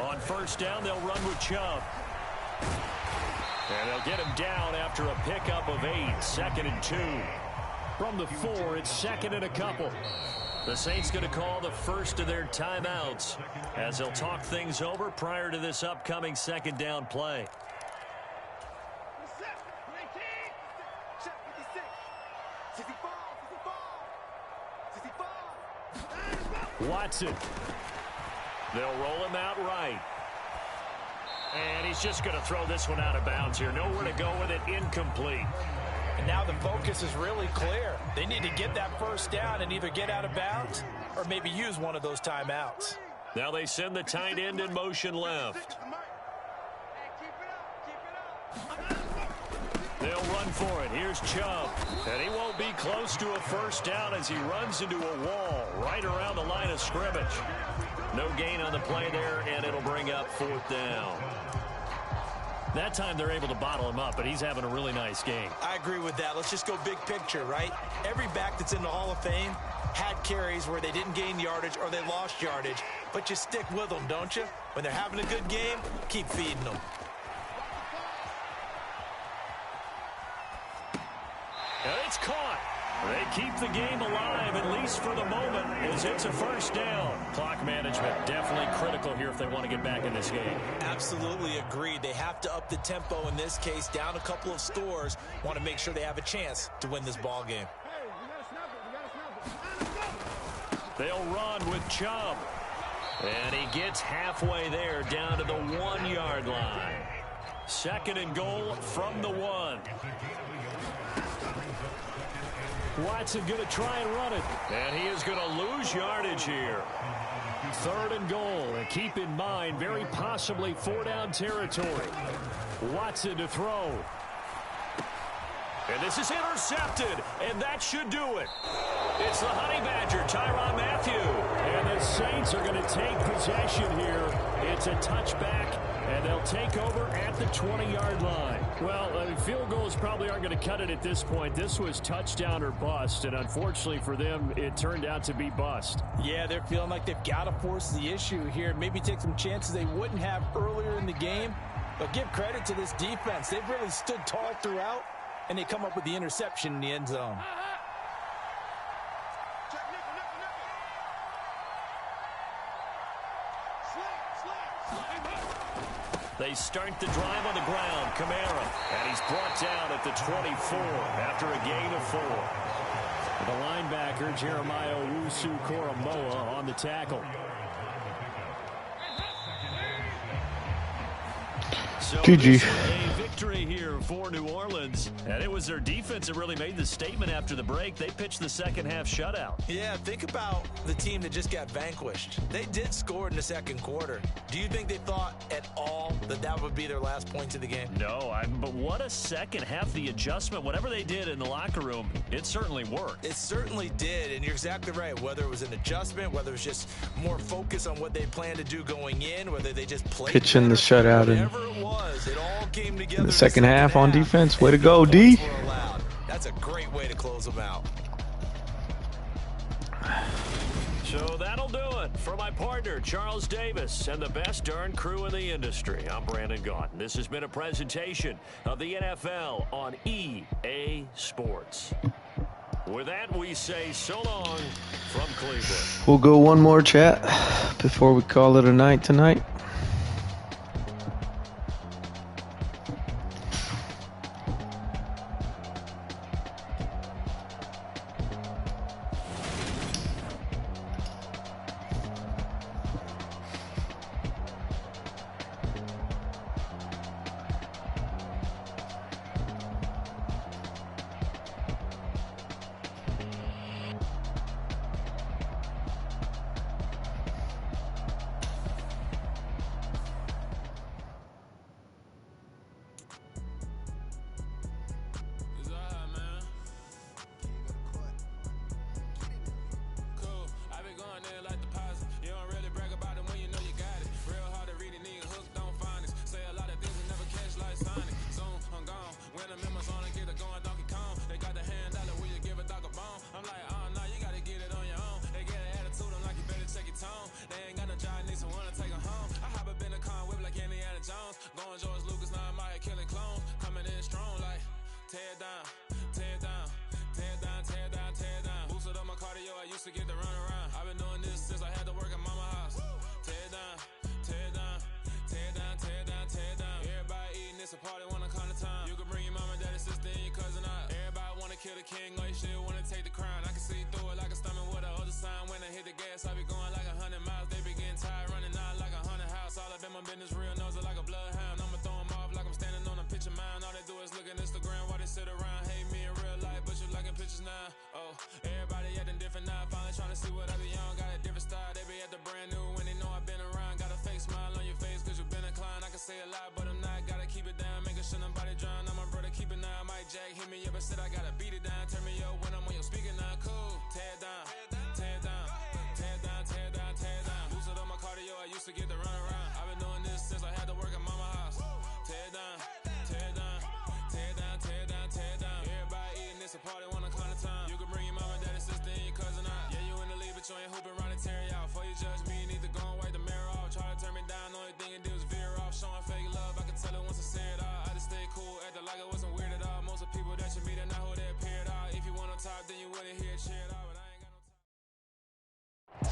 On 1st down, they'll run with Chubb. And they'll get him down after a pickup of 8. 2nd and 2. From the 4, it's 2nd and a couple. The Saints going to call the first of their timeouts as they'll talk things over prior to this upcoming 2nd down play. Watson. They'll roll him out right. And he's just going to throw this one out of bounds here. Nowhere to go with it. Incomplete. And now the focus is really clear. They need to get that first down and either get out of bounds or maybe use one of those timeouts. Now they send the tight end in motion left. They'll run for it. Here's Chubb. And he won't be close to a first down as he runs into a wall right around the line of scrimmage. No gain on the play there, and it'll bring up 4th down. That time they're able to bottle him up, but he's having a really nice game. I agree with that. Let's just go big picture, right? Every back that's in the Hall of Fame had carries where they didn't gain yardage or they lost yardage, but you stick with them, don't you? When they're having a good game, keep feeding them. And it's caught. They keep the game alive, at least for the moment, as it's a first down. Clock management definitely critical here if they want to get back in this game. Absolutely agreed. They have to up the tempo in this case, down a couple of scores. Want to make sure they have a chance to win this ball game. They'll run with Chubb. And he gets halfway there, down to the 1-yard line. 2nd and goal from the 1. Watson going to try and run it. And he is going to lose yardage here. 3rd and goal. And keep in mind, very possibly 4-down territory. Watson to throw. And this is intercepted. And that should do it. It's the Honey Badger, Tyrann Mathieu. And the Saints are going to take possession here. It's a touchback. And they'll take over at the 20-yard line. Well, field goals probably aren't going to cut it at this point. This was touchdown or bust, and unfortunately for them, it turned out to be bust. Yeah, they're feeling like they've got to force the issue here. Maybe take some chances they wouldn't have earlier in the game. But give credit to this defense. They've really stood tall throughout, and they come up with the interception in the end zone. They start the drive on the ground. Kamara. And he's brought down at the 24 after a gain of 4. The linebacker, Jeremiah Owusu-Koramoah, on the tackle. So GG. a victory here for New Orleans. And it was their defense that really made the statement after the break. They pitched the second half shutout. Yeah, think about the team that just got vanquished. They did score in the second quarter. Do you think they thought at all that that would be their last points of the game? No, but what a second half. The adjustment, whatever they did in the locker room, it certainly worked. It certainly did, and you're exactly right. Whether it was an adjustment, whether it was just more focus on what they planned to do going in, whether they just played Pitching the shutout and it all came together in the second half on defense. Way to go, D. That's a great way to close them out. So that'll do it for my partner, Charles Davis, and the best darn crew in the industry. I'm Brandon Gaudin. This has been a presentation of the NFL on EA Sports. With that, we say so long from Cleveland. We'll go one more chat before we call it a night tonight.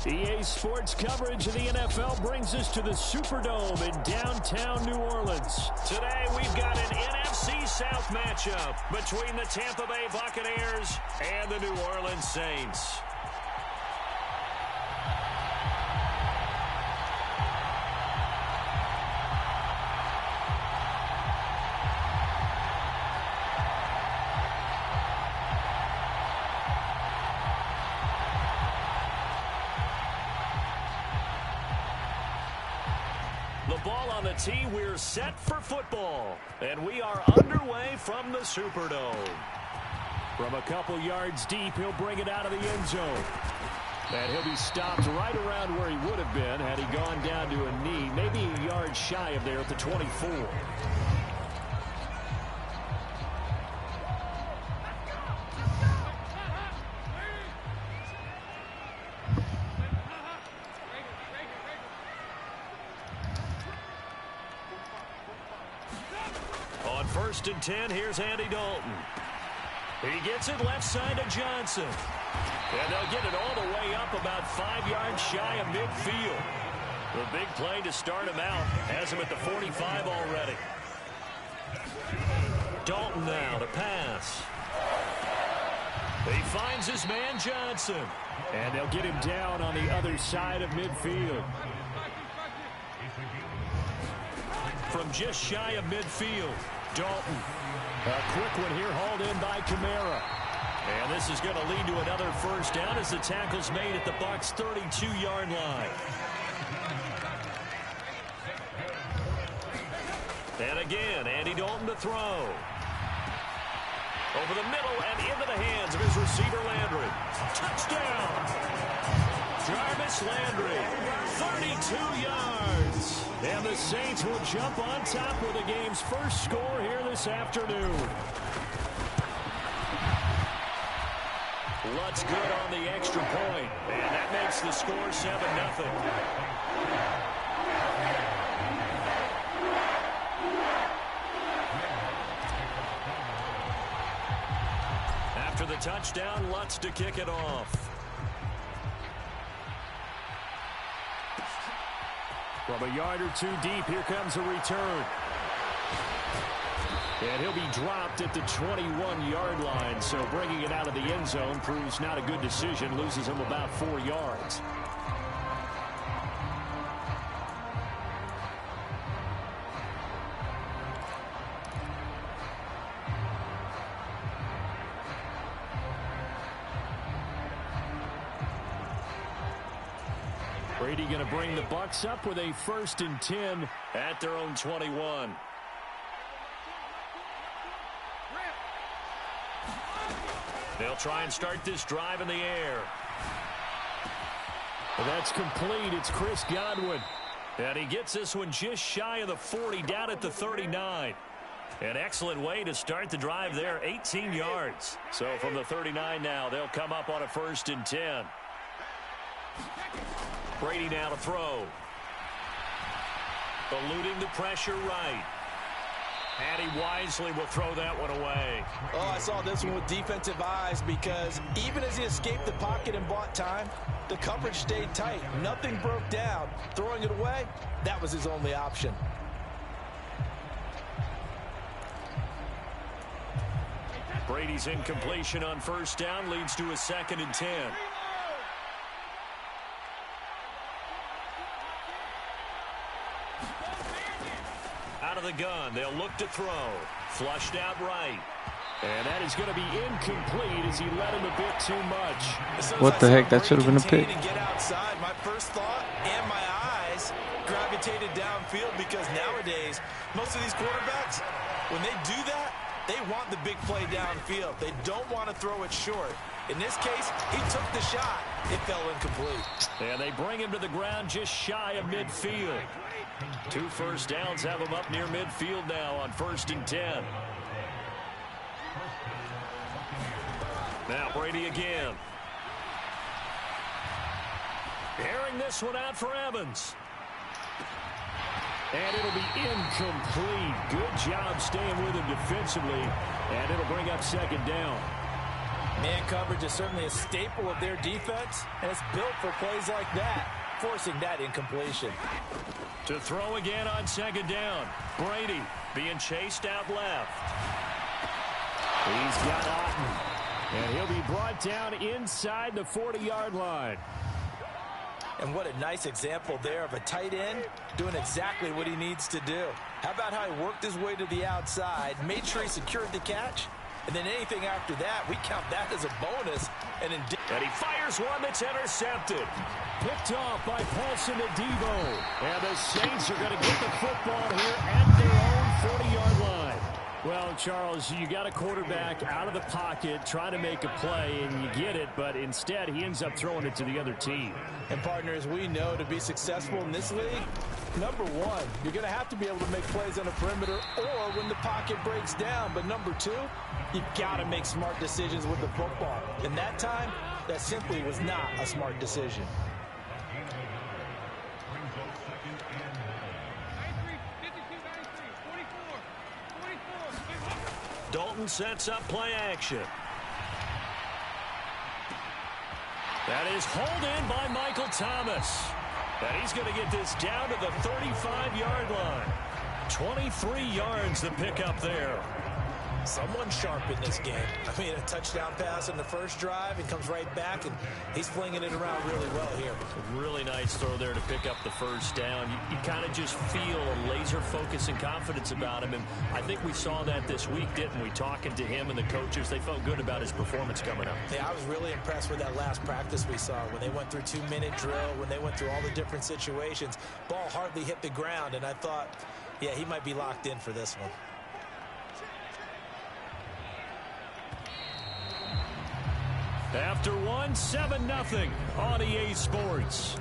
EA Sports coverage of the NFL brings us to the Superdome in downtown New Orleans. Today we've got an NFC South matchup between the Tampa Bay Buccaneers and the New Orleans Saints. The ball on the tee, we're set for football. And we are underway from the Superdome. From a couple yards deep, he'll bring it out of the end zone. And he'll be stopped right around where he would have been had he gone down to a knee, maybe a yard shy of there at the 24. On 1st and 10, here's Andy Dalton. He gets it left side to Johnson. And they'll get it all the way up about 5 yards shy of midfield. The big play to start him out has him at the 45 already. Dalton now to pass. He finds his man Johnson. And they'll get him down on the other side of midfield. From just shy of midfield, Dalton. A quick one here hauled in by Kamara. And this is going to lead to another first down as the tackle's made at the Bucs' 32-yard line. And again, Andy Dalton to throw. Over the middle and into the hands of his receiver, Landry. Touchdown! Jarvis Landry, 32 yards. And the Saints will jump on top with the game's first score here this afternoon. Lutz good on the extra point. And that makes the score 7-0. After the touchdown, Lutz to kick it off. From a yard or two deep, here comes a return. And he'll be dropped at the 21-yard line, so bringing it out of the end zone proves not a good decision, loses him about 4 yards. Brady going to bring the Bucs up with a 1st and 10 at their own 21. They'll try and start this drive in the air. Well, that's complete. It's Chris Godwin. And he gets this one just shy of the 40, down at the 39. An excellent way to start the drive there, 18 yards. So from the 39 now, they'll come up on a 1st and 10. Brady now to throw. Eluding the pressure right. And he wisely will throw that one away. Oh, I saw this one with defensive eyes because even as he escaped the pocket and bought time, the coverage stayed tight. Nothing broke down. Throwing it away, that was his only option. Brady's incompletion on 1st down leads to a 2nd and 10. Out of the gun, they'll look to throw. Flushed out right. And that is going to be incomplete as he let him a bit too much. What the heck? That should have been a pick. Get outside. My first thought and my eyes gravitated downfield because nowadays, most of these quarterbacks, when they do that, they want the big play downfield. They don't want to throw it short. In this case, he took the shot. It fell incomplete. And they bring him to the ground just shy of midfield. 2 first downs have him up near midfield now on 1st and 10. Now Brady again. Airing this one out for Evans. And it'll be incomplete. Good job staying with him defensively. And it'll bring up 2nd down. Man coverage is certainly a staple of their defense, and it's built for plays like that, forcing that incompletion. To throw again on 2nd down. Brady being chased out left. He's got Otten. And he'll be brought down inside the 40-yard line. And what a nice example there of a tight end doing exactly what he needs to do. How about how he worked his way to the outside, made sure he secured the catch, and then anything after that, we count that as a bonus. And he fires one that's intercepted. Picked off by Paulson Adebo. And the Saints are going to get the football here at their own 40-yard line. Well, Charles, you got a quarterback out of the pocket trying to make a play, and you get it, but instead he ends up throwing it to the other team. And partners, we know to be successful in this league, number one, you're going to have to be able to make plays on the perimeter or when the pocket breaks down. But number two, you've got to make smart decisions with the football. And that time, that simply was not a smart decision. Dalton sets up play action. That is hauled in by Michael Thomas. And he's going to get this down to the 35-yard line. 23 yards the pickup there. Someone sharp in this game. I mean, a touchdown pass in the first drive and comes right back, and he's flinging it around really well here. A really nice throw there to pick up the first down. You kind of just feel a laser focus and confidence about him, and I think we saw that this week, didn't we? Talking to him and the coaches, they felt good about his performance coming up. Yeah, I was really impressed with that last practice we saw when they went through 2-minute drill, when they went through all the different situations. Ball hardly hit the ground, and I thought, yeah, he might be locked in for this one. After one, 7-0 on EA Sports.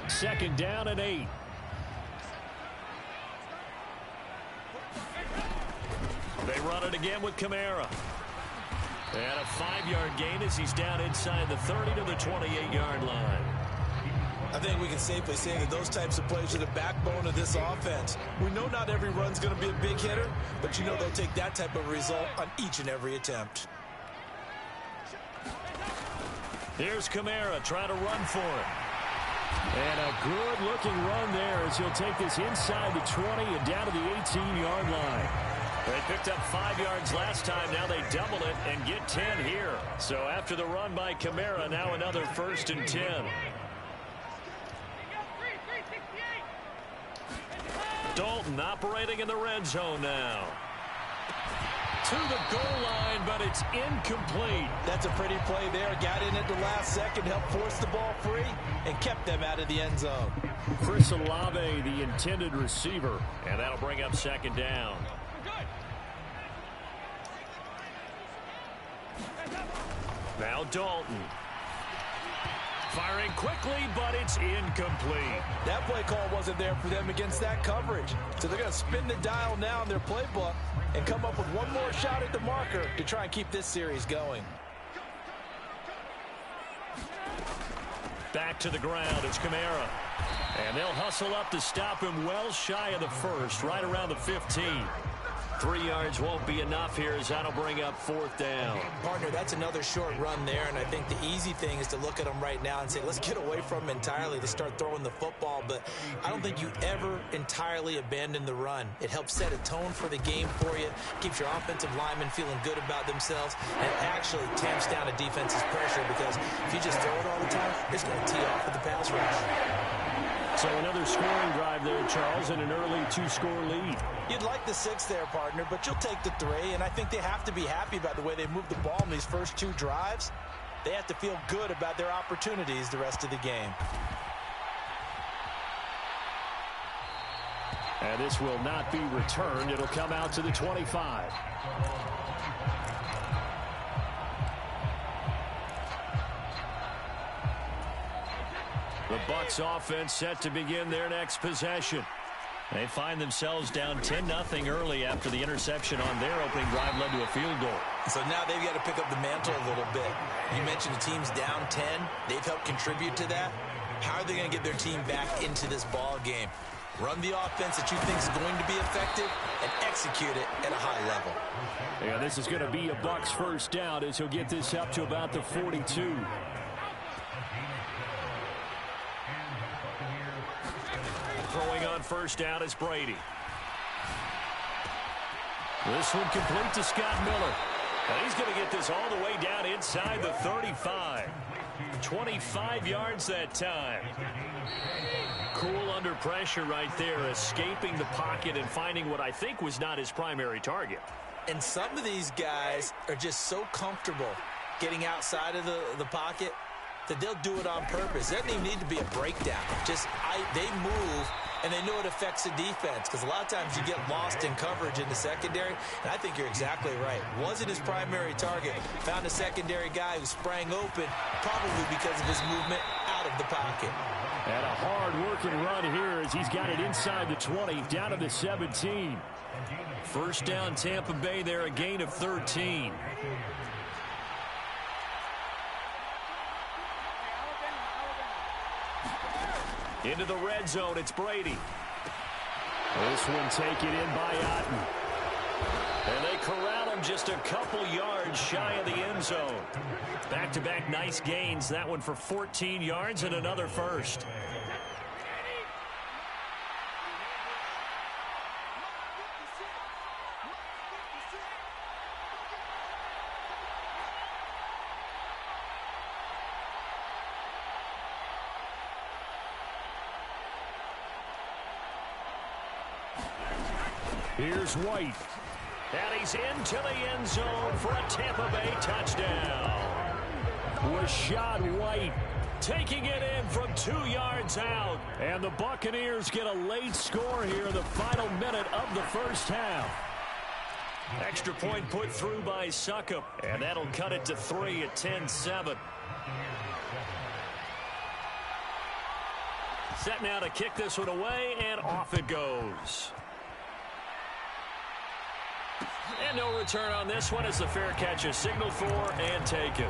Second down and 8. They run it again with Kamara. And a 5-yard gain as he's down inside the 30 to the 28-yard line. I think we can safely say that those types of plays are the backbone of this offense. We know not every run's going to be a big hitter, but you know they'll take that type of result on each and every attempt. Here's Kamara trying to run for it. And a good-looking run there as he'll take this inside the 20 and down to the 18-yard line. They picked up 5 yards last time. Now they double it and get 10 here. So after the run by Kamara, now another 1st and 10. Dalton operating in the red zone now. To the goal line, but it's incomplete. That's a pretty play there. Got in at the last second, helped force the ball free, and kept them out of the end zone. Chris Olave, the intended receiver, and that'll bring up 2nd down. Now Dalton. Firing quickly, but it's incomplete. That play call wasn't there for them against that coverage. So they're going to spin the dial now in their playbook and come up with one more shot at the marker to try and keep this series going. Back to the ground, it's Kamara. And they'll hustle up to stop him well shy of the 1st, right around the 15. 3 yards won't be enough here as that'll bring up 4th down. Partner, that's another short run there, and I think the easy thing is to look at them right now and say, let's get away from them entirely. Let's start throwing the football, but I don't think you ever entirely abandon the run. It helps set a tone for the game for you, keeps your offensive linemen feeling good about themselves, and it actually tamps down a defense's pressure because if you just throw it all the time, it's going to tee off with the pass rush. So another scoring drive there, Charles, and an early 2-score lead. You'd like the 6 there, partner, but you'll take the 3, and I think they have to be happy about the way they moved the ball in these first 2 drives. They have to feel good about their opportunities the rest of the game. And this will not be returned. It'll come out to the 25. The Bucs offense set to begin their next possession. They find themselves down 10-0 early after the interception on their opening drive led to a field goal. So now they've got to pick up the mantle a little bit. You mentioned the team's down 10. They've helped contribute to that. How are they going to get their team back into this ball game? Run the offense that you think is going to be effective and execute it at a high level. Yeah, this is going to be a Bucs 1st down as he'll get this up to about the 42. Throwing on 1st down is Brady. This one complete to Scott Miller. And he's going to get this all the way down inside the 35. 25 yards that time. Cool under pressure right there, escaping the pocket and finding what I think was not his primary target. And some of these guys are just so comfortable getting outside of the pocket that they'll do it on purpose. It doesn't even need to be a breakdown. They move, and they know it affects the defense, because a lot of times you get lost in coverage in the secondary, and I think you're exactly right. Wasn't his primary target. Found a secondary guy who sprang open, probably because of his movement out of the pocket. And a hard-working run here as he's got it inside the 20, down to the 17. First down, Tampa Bay there, a gain of 13. Into the red zone, it's Brady. This one taken in by Otten. And they corral him just a couple yards shy of the end zone. Back-to-back nice gains. That one for 14 yards and another first. Here's White. And he's into the end zone for a Tampa Bay touchdown. Rashad White taking it in from 2 yards out. And the Buccaneers get a late score here in the final minute of the first half. Extra point put through by Succop. And that'll cut it to 3 at 10-7. Set now to kick this one away, and off it goes. And no return on this one as the fair catch is signaled for and taken.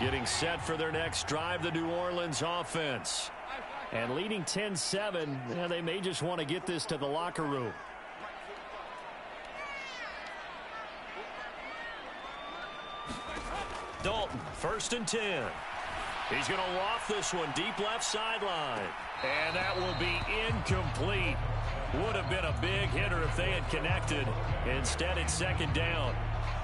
Getting set for their next drive, the New Orleans offense. And leading 10-7, they may just want to get this to the locker room. Dalton, 1st and 10. He's going to loft this one deep left sideline. And that will be incomplete. Would have been a big hitter if they had connected. Instead, it's 2nd down.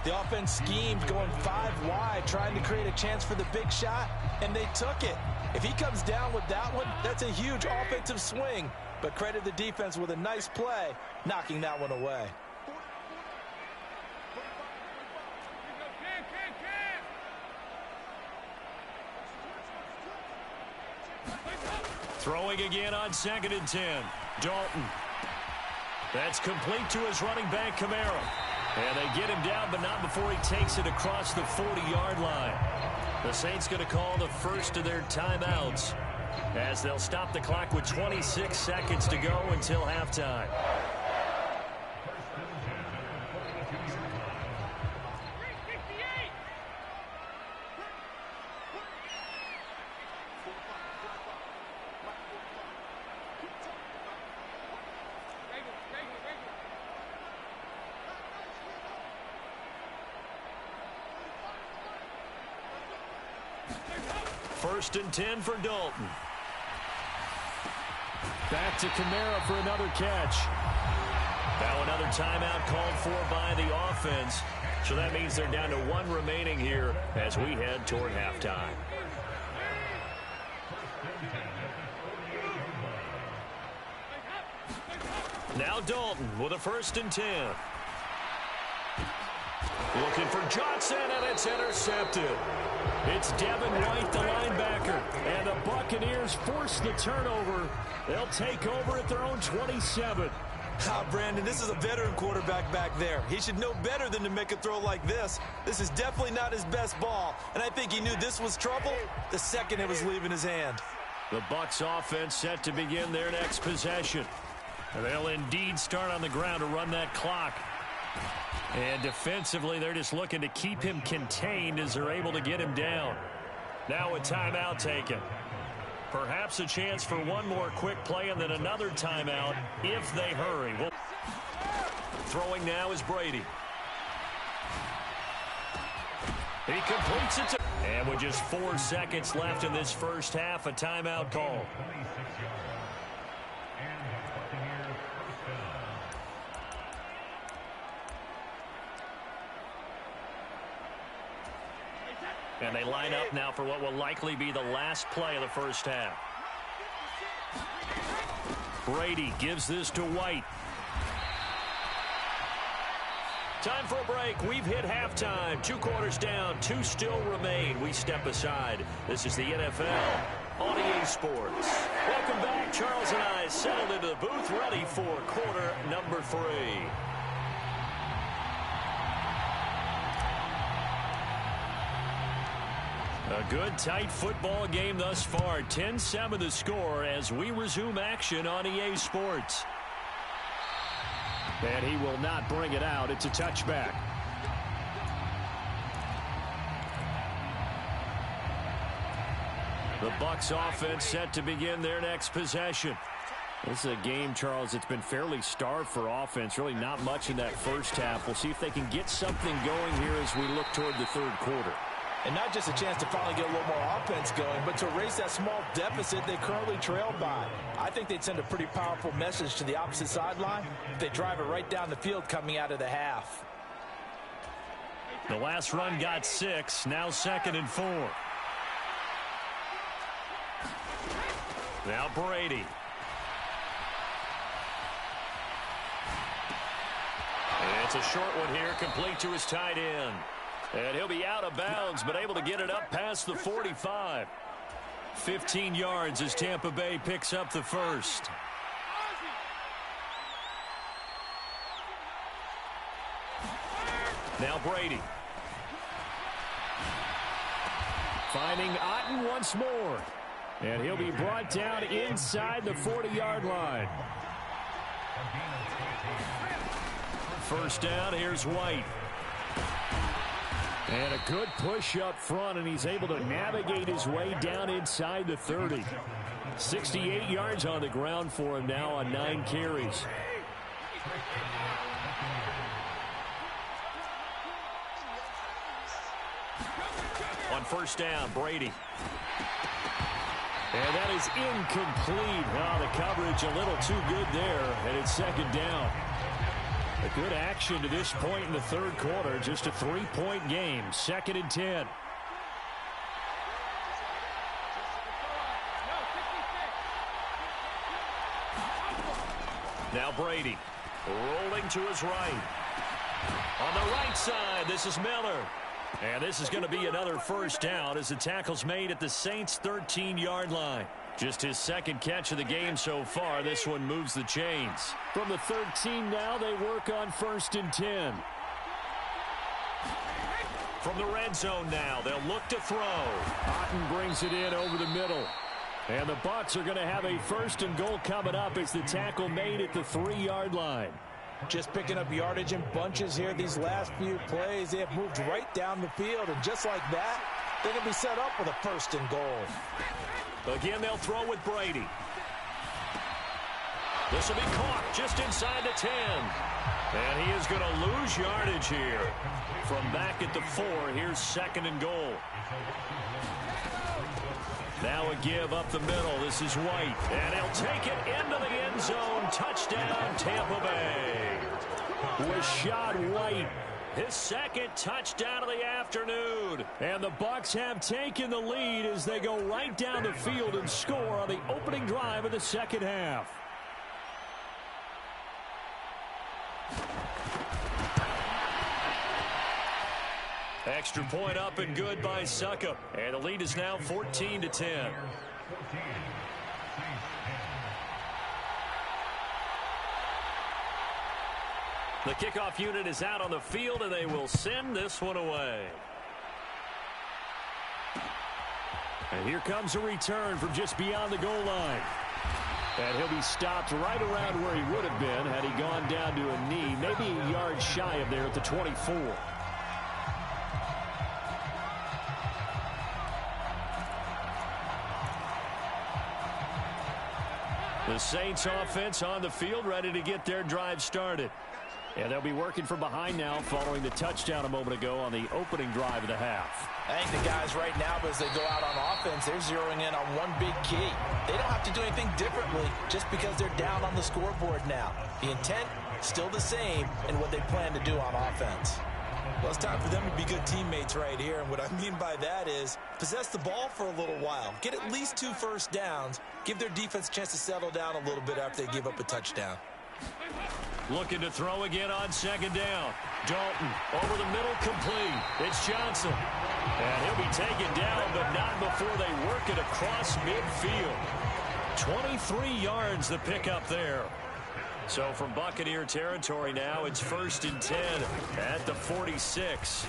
The offense schemed going 5 wide, trying to create a chance for the big shot, and they took it. If he comes down with that one, that's a huge offensive swing. But credit the defense with a nice play, knocking that one away. Throwing again on 2nd and 10. Dalton. That's complete to his running back, Kamara. And they get him down, but not before he takes it across the 40-yard line. The Saints going to call the first of their timeouts as they'll stop the clock with 26 seconds to go until halftime. First and 10 for Dalton. Back to Kamara for another catch. Now another timeout called for by the offense. So that means they're down to 1 remaining here as we head toward halftime. Now Dalton with a 1st and 10. Looking for Johnson, and it's intercepted. It's Devin White, the linebacker, and the Buccaneers force the turnover. They'll take over at their own 27. Brandon, this is a veteran quarterback back there. He should know better than to make a throw like this. This is definitely not his best ball, and I think he knew this was trouble the second it was leaving his hand. The Bucs offense set to begin their next possession. They'll indeed start on the ground to run that clock. And defensively, they're just looking to keep him contained as they're able to get him down. Now a timeout taken. Perhaps a chance for one more quick play and then another timeout if they hurry. Throwing now is Brady. He completes it. And with just 4 seconds left in this first half, a timeout call. And they line up now for what will likely be the last play of the first half. Brady gives this to White. Time for a break. We've hit halftime. 2 quarters down. 2 still remain. We step aside. This is the NFL on EA Sports. Welcome back. Charles and I settled into the booth, ready for quarter number 3. A good, tight football game thus far. 10-7 the score as we resume action on EA Sports. And he will not bring it out. It's a touchback. The Bucs offense set to begin their next possession. This is a game, Charles, that's been fairly starved for offense. Really not much in that first half. We'll see if they can get something going here as we look toward the third quarter. And not just a chance to finally get a little more offense going, but to erase that small deficit they currently trailed by. I think they'd send a pretty powerful message to the opposite sideline if they drive it right down the field coming out of the half. The last run got 6, now 2nd and 4. Now Brady. And it's a short one here, complete to his tight end. And he'll be out of bounds, but able to get it up past the 45. 15 yards as Tampa Bay picks up the first. Now Brady. Finding Otten once more. And he'll be brought down inside the 40-yard line. First down, here's White. And a good push up front, and he's able to navigate his way down inside the 30. 68 yards on the ground for him now on 9 carries. On first down, Brady. And that is incomplete. Oh, the coverage a little too good there, and it's 2nd down. A good action to this point in the third quarter. Just a 3-point game. 2nd and 10. Now Brady. Rolling to his right. On the right side, this is Miller. And this is going to be another first down as the tackle's made at the Saints' 13-yard line. Just his 2nd catch of the game so far. This one moves the chains. From the 13 now, they work on 1st and 10. From the red zone now, they'll look to throw. Otten brings it in over the middle. And the Bucs are going to have a 1st and goal coming up as the tackle made at the 3-yard line. Just picking up yardage in bunches here these last few plays. They have moved right down the field, and just like that, they're going to be set up with a 1st and goal. Again, they'll throw with Brady. This will be caught just inside the 10. And he is going to lose yardage here. From back at the 4, here's 2nd and goal. Now a give up the middle. This is White. And he'll take it into the end zone. Touchdown, Tampa Bay. Rashad White. His 2nd touchdown of the afternoon. And the Bucs have taken the lead as they go right down the field and score on the opening drive of the 2nd half. Extra point up and good by Succop. And the lead is now 14-10. The kickoff unit is out on the field, and they will send this one away. And here comes a return from just beyond the goal line. And he'll be stopped right around where he would have been had he gone down to a knee, maybe a yard shy of there at the 24. The Saints offense on the field, ready to get their drive started. And they'll be working from behind now following the touchdown a moment ago on the opening drive of the half. I think the guys right now, as they go out on offense, they're zeroing in on one big key. They don't have to do anything differently just because they're down on the scoreboard now. The intent, still the same in what they plan to do on offense. Well, it's time for them to be good teammates right here. And what I mean by that is possess the ball for a little while. Get at least 2 first downs. Get Give their defense a chance to settle down a little bit after they give up a touchdown. Looking to throw again on second down. Dalton over the middle, complete. It's Johnson. And he'll be taken down, but not before they work it across midfield. 23 yards the pickup there. So from Buccaneer territory now, it's 1st and 10 at the 46.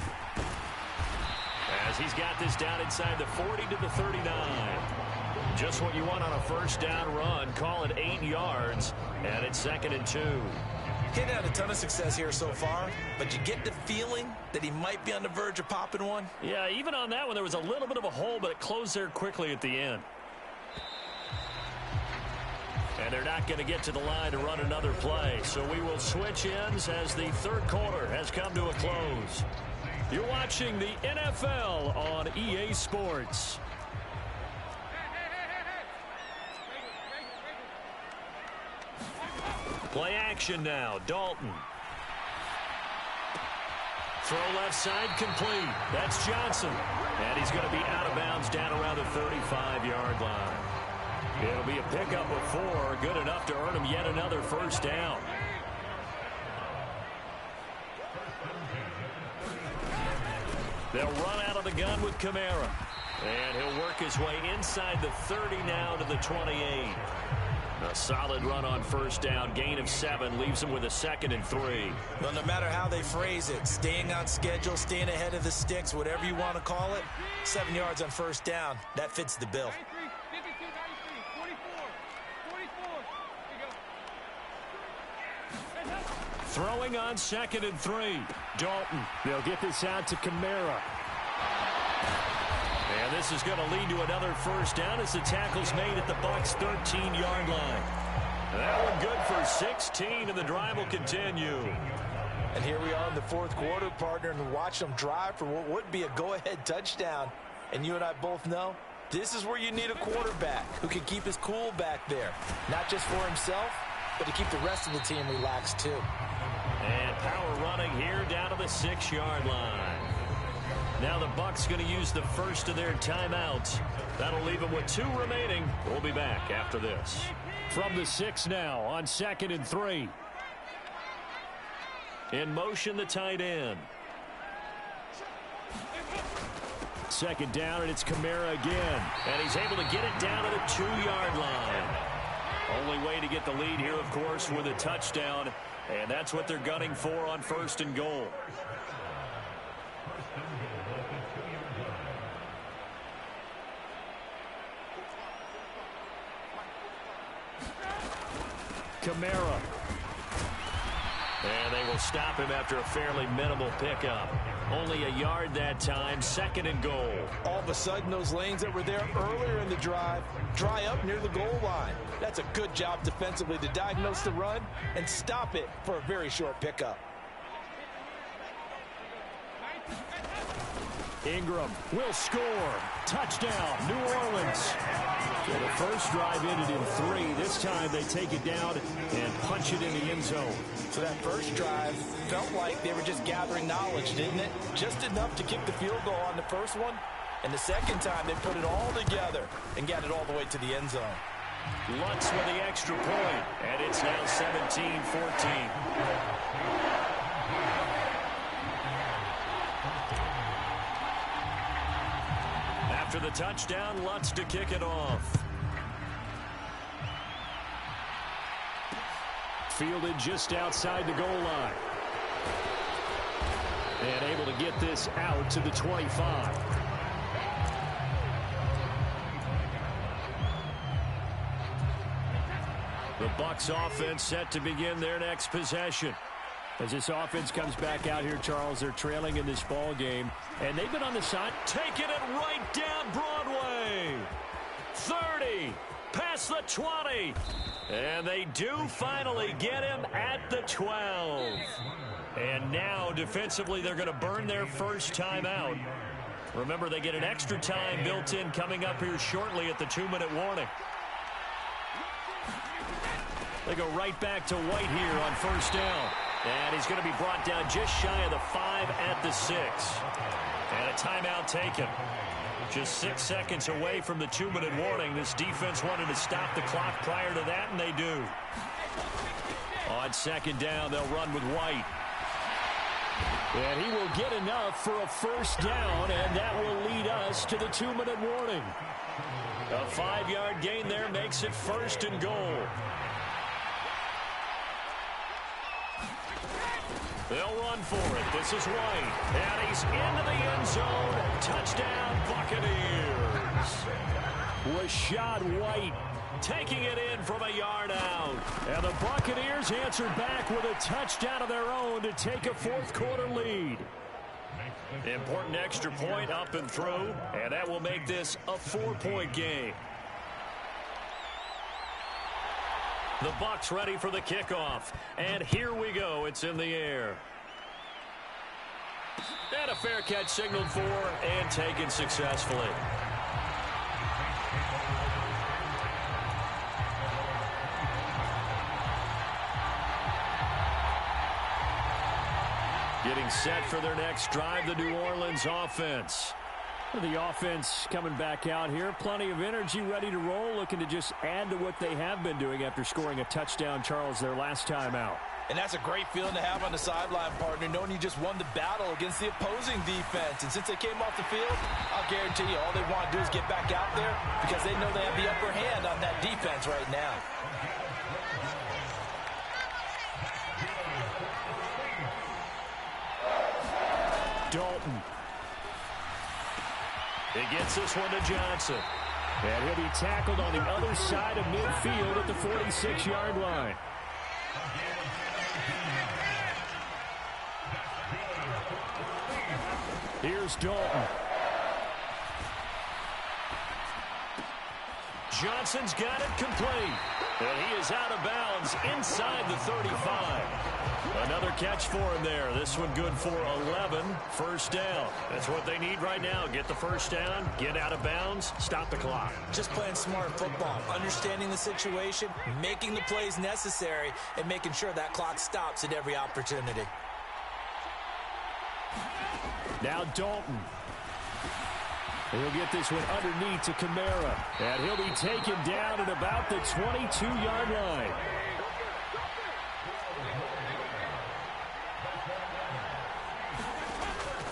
As he's got this down inside the 40 to the 39. Just what you want on a first down run. Call it 8 yards, and it's 2nd and 2. He's had a ton of success here so far, but you get the feeling that he might be on the verge of popping one. Yeah, even on that one, there was a little bit of a hole, but it closed there quickly at the end. And they're not going to get to the line to run another play, so we will switch ends as the third quarter has come to a close. You're watching the NFL on EA Sports. Play action now. Dalton. Throw left side complete. That's Johnson. And he's going to be out of bounds down around the 35-yard line. It'll be a pickup of 4. Good enough to earn him yet another first down. They'll run out of the gun with Kamara. And he'll work his way inside the 30 now to the 28. A solid run on first down. Gain of 7 leaves him with a 2nd and 3. Well, no matter how they phrase it, staying on schedule, staying ahead of the sticks, whatever you want to call it, 7 yards on first down, that fits the bill. Throwing on 2nd and 3. Dalton. They'll get this out to Kamara. And this is going to lead to another first down as the tackle's made at the Bucs' 13-yard line. That one good for 16, and the drive will continue. And here we are in the fourth quarter, partner, and watch them drive for what would be a go-ahead touchdown. And you and I both know this is where you need a quarterback who can keep his cool back there. Not just for himself, but to keep the rest of the team relaxed too. And power running here down to the 6-yard line. Now the Bucs going to use the first of their timeouts. That'll leave them with 2 remaining. We'll be back after this. From the 6 now on 2nd and 3. In motion, the tight end. 2nd down, and it's Kamara again. And he's able to get it down to the 2-yard line. Only way to get the lead here, of course, with a touchdown. And that's what they're gunning for on 1st and goal. Kamara. And they will stop him after a fairly minimal pickup. Only a yard that time, 2nd and goal. All of a sudden, those lanes that were there earlier in the drive dry up near the goal line. That's a good job defensively to diagnose the run and stop it for a very short pickup. Ingram will score. Touchdown, New Orleans. So the first drive ended in 3. This time they take it down and punch it in the end zone. So that first drive felt like they were just gathering knowledge, didn't it? Just enough to kick the field goal on the first one. And the second time they put it all together and got it all the way to the end zone. Lutz with the extra point, and it's now 17-14. After the touchdown, Lutz to kick it off. Fielded just outside the goal line. And able to get this out to the 25. The Bucs offense set to begin their next possession. As this offense comes back out here, Charles, they're trailing in this ball game, and they've been on the side, taking it right down Broadway. 30, past the 20, and they do finally get him at the 12. And now, defensively, they're going to burn their first time out. Remember, they get an extra time built in coming up here shortly at the 2-minute warning. They go right back to White here on first down. And he's going to be brought down just shy of the 5 at the 6. And a timeout taken. Just 6 seconds away from the 2-minute warning. This defense wanted to stop the clock prior to that, and they do. On second down, they'll run with White. And he will get enough for a first down, and that will lead us to the 2-minute warning. A 5-yard gain there makes it first and goal. They'll run for it. This is White. And he's into the end zone. Touchdown, Buccaneers. Rashad White taking it in from a yard out. And the Buccaneers answer back with a touchdown of their own to take a fourth-quarter lead. Important extra point up and through, and that will make this a 4-point game. The Bucs ready for the kickoff. And here we go. It's in the air. And a fair catch signaled for and taken successfully. Getting set for their next drive, the New Orleans offense. The offense coming back out here. Plenty of energy, ready to roll, looking to just add to what they have been doing after scoring a touchdown, Charles, their last time out. And that's a great feeling to have on the sideline, partner, knowing you just won the battle against the opposing defense. And since they came off the field, I'll guarantee you all they want to do is get back out there because they know they have the upper hand on that defense right now. Dalton. He gets this one to Johnson. And he'll be tackled on the other side of midfield at the 46-yard line. Here's Dalton. Johnson's got it complete. And he is out of bounds inside the 35. Another catch for him there. This one good for 11. First down. That's what they need right now. Get the first down, get out of bounds, stop the clock. Just playing smart football, understanding the situation, making the plays necessary, and making sure that clock stops at every opportunity. Now Dalton. He'll get this one underneath to Kamara. And he'll be taken down at about the 22-yard line.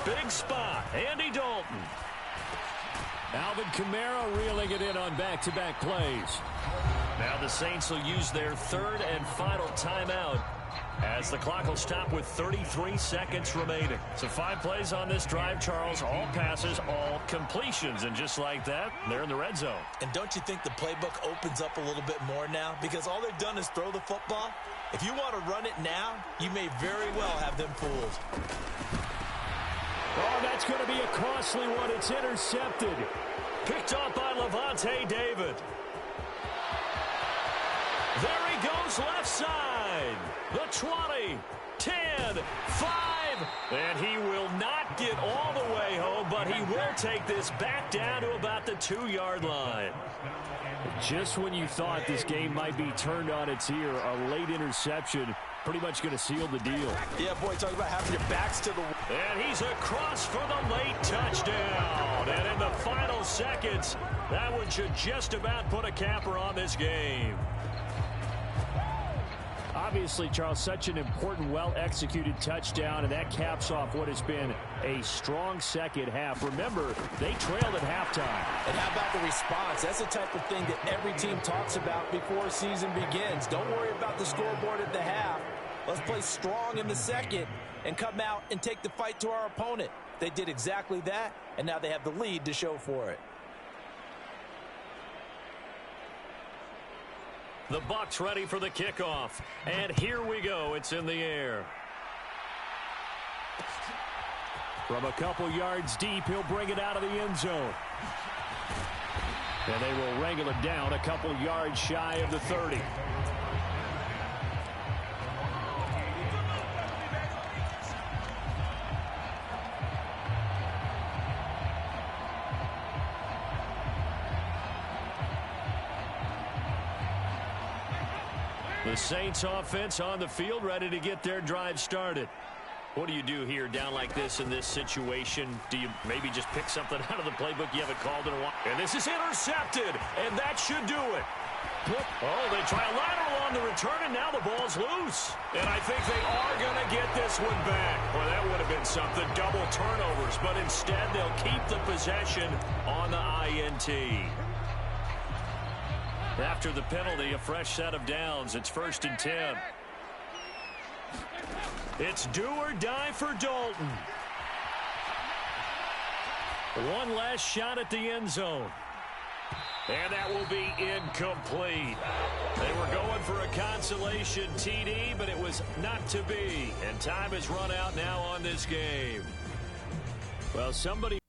Big spot, Andy Dalton. Alvin Kamara reeling it in on back-to-back plays. Now the Saints will use their third and final timeout as the clock will stop with 33 seconds remaining. So 5 plays on this drive, Charles. All passes, all completions. And just like that, they're in the red zone. And don't you think the playbook opens up a little bit more now? Because all they've done is throw the football. If you want to run it now, you may very well have them fooled. Oh, that's going to be a costly one. It's intercepted. Picked up by Levante David. There he goes left side. The 20, 10, 5. And he will not get all the way home, but he will take this back down to about the 2-yard line. Just when you thought this game might be turned on its ear, a late interception pretty much going to seal the deal. Yeah, boy, talking about having your backs to the... And he's across for the late touchdown. And in the final seconds, that one should just about put a capper on this game. Obviously, Charles, such an important, well-executed touchdown, and that caps off what has been a strong second half. Remember, they trailed at halftime. And how about the response? That's the type of thing that every team talks about before a season begins. Don't worry about the scoreboard at the half. Let's play strong in the second and come out and take the fight to our opponent. They did exactly that, and now they have the lead to show for it. The Bucs ready for the kickoff. And here we go. It's in the air. From a couple yards deep, he'll bring it out of the end zone. And they will wrangle it down a couple yards shy of the 30. The Saints offense on the field, ready to get their drive started. What do you do here down like this in this situation? Do you maybe just pick something out of the playbook you haven't called in a while? And this is intercepted, and that should do it. Oh, they try a lateral on the return, and now the ball's loose. And I think they are going to get this one back. Well, that would have been something, double turnovers, but instead they'll keep the possession on the INT. After the penalty, a fresh set of downs. It's 1st and 10. It's do or die for Dalton. One last shot at the end zone. And that will be incomplete. They were going for a consolation TD, but it was not to be. And time has run out now on this game. Well, somebody...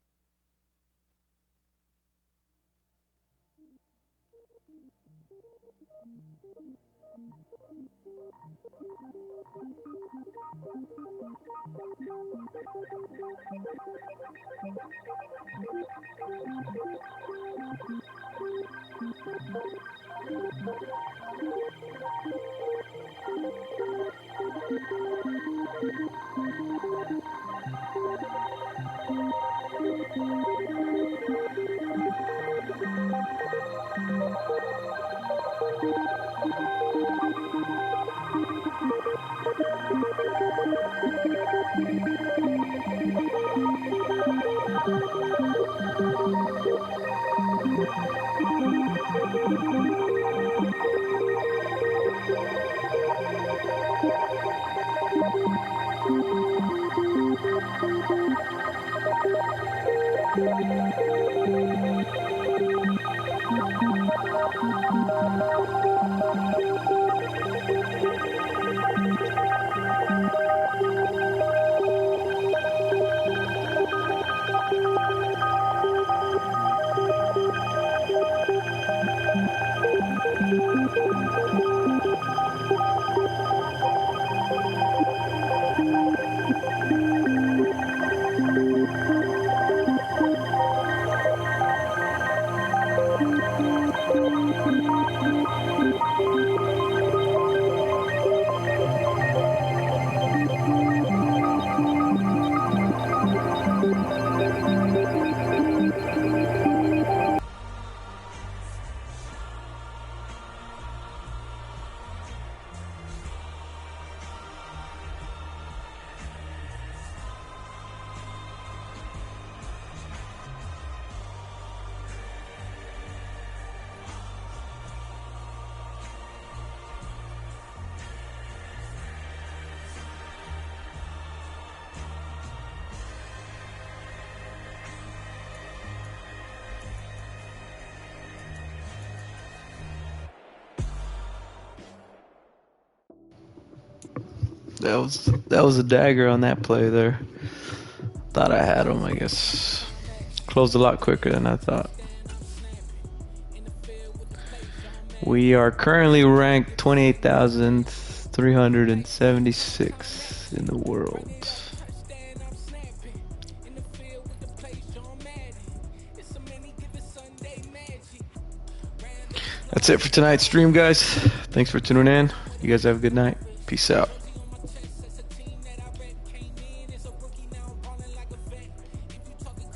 That was a dagger on that play there. Thought I had him, I guess. Closed a lot quicker than I thought. We are currently ranked 28,376 in the world. That's it for tonight's stream, guys. Thanks for tuning in. You guys have a good night. Peace out.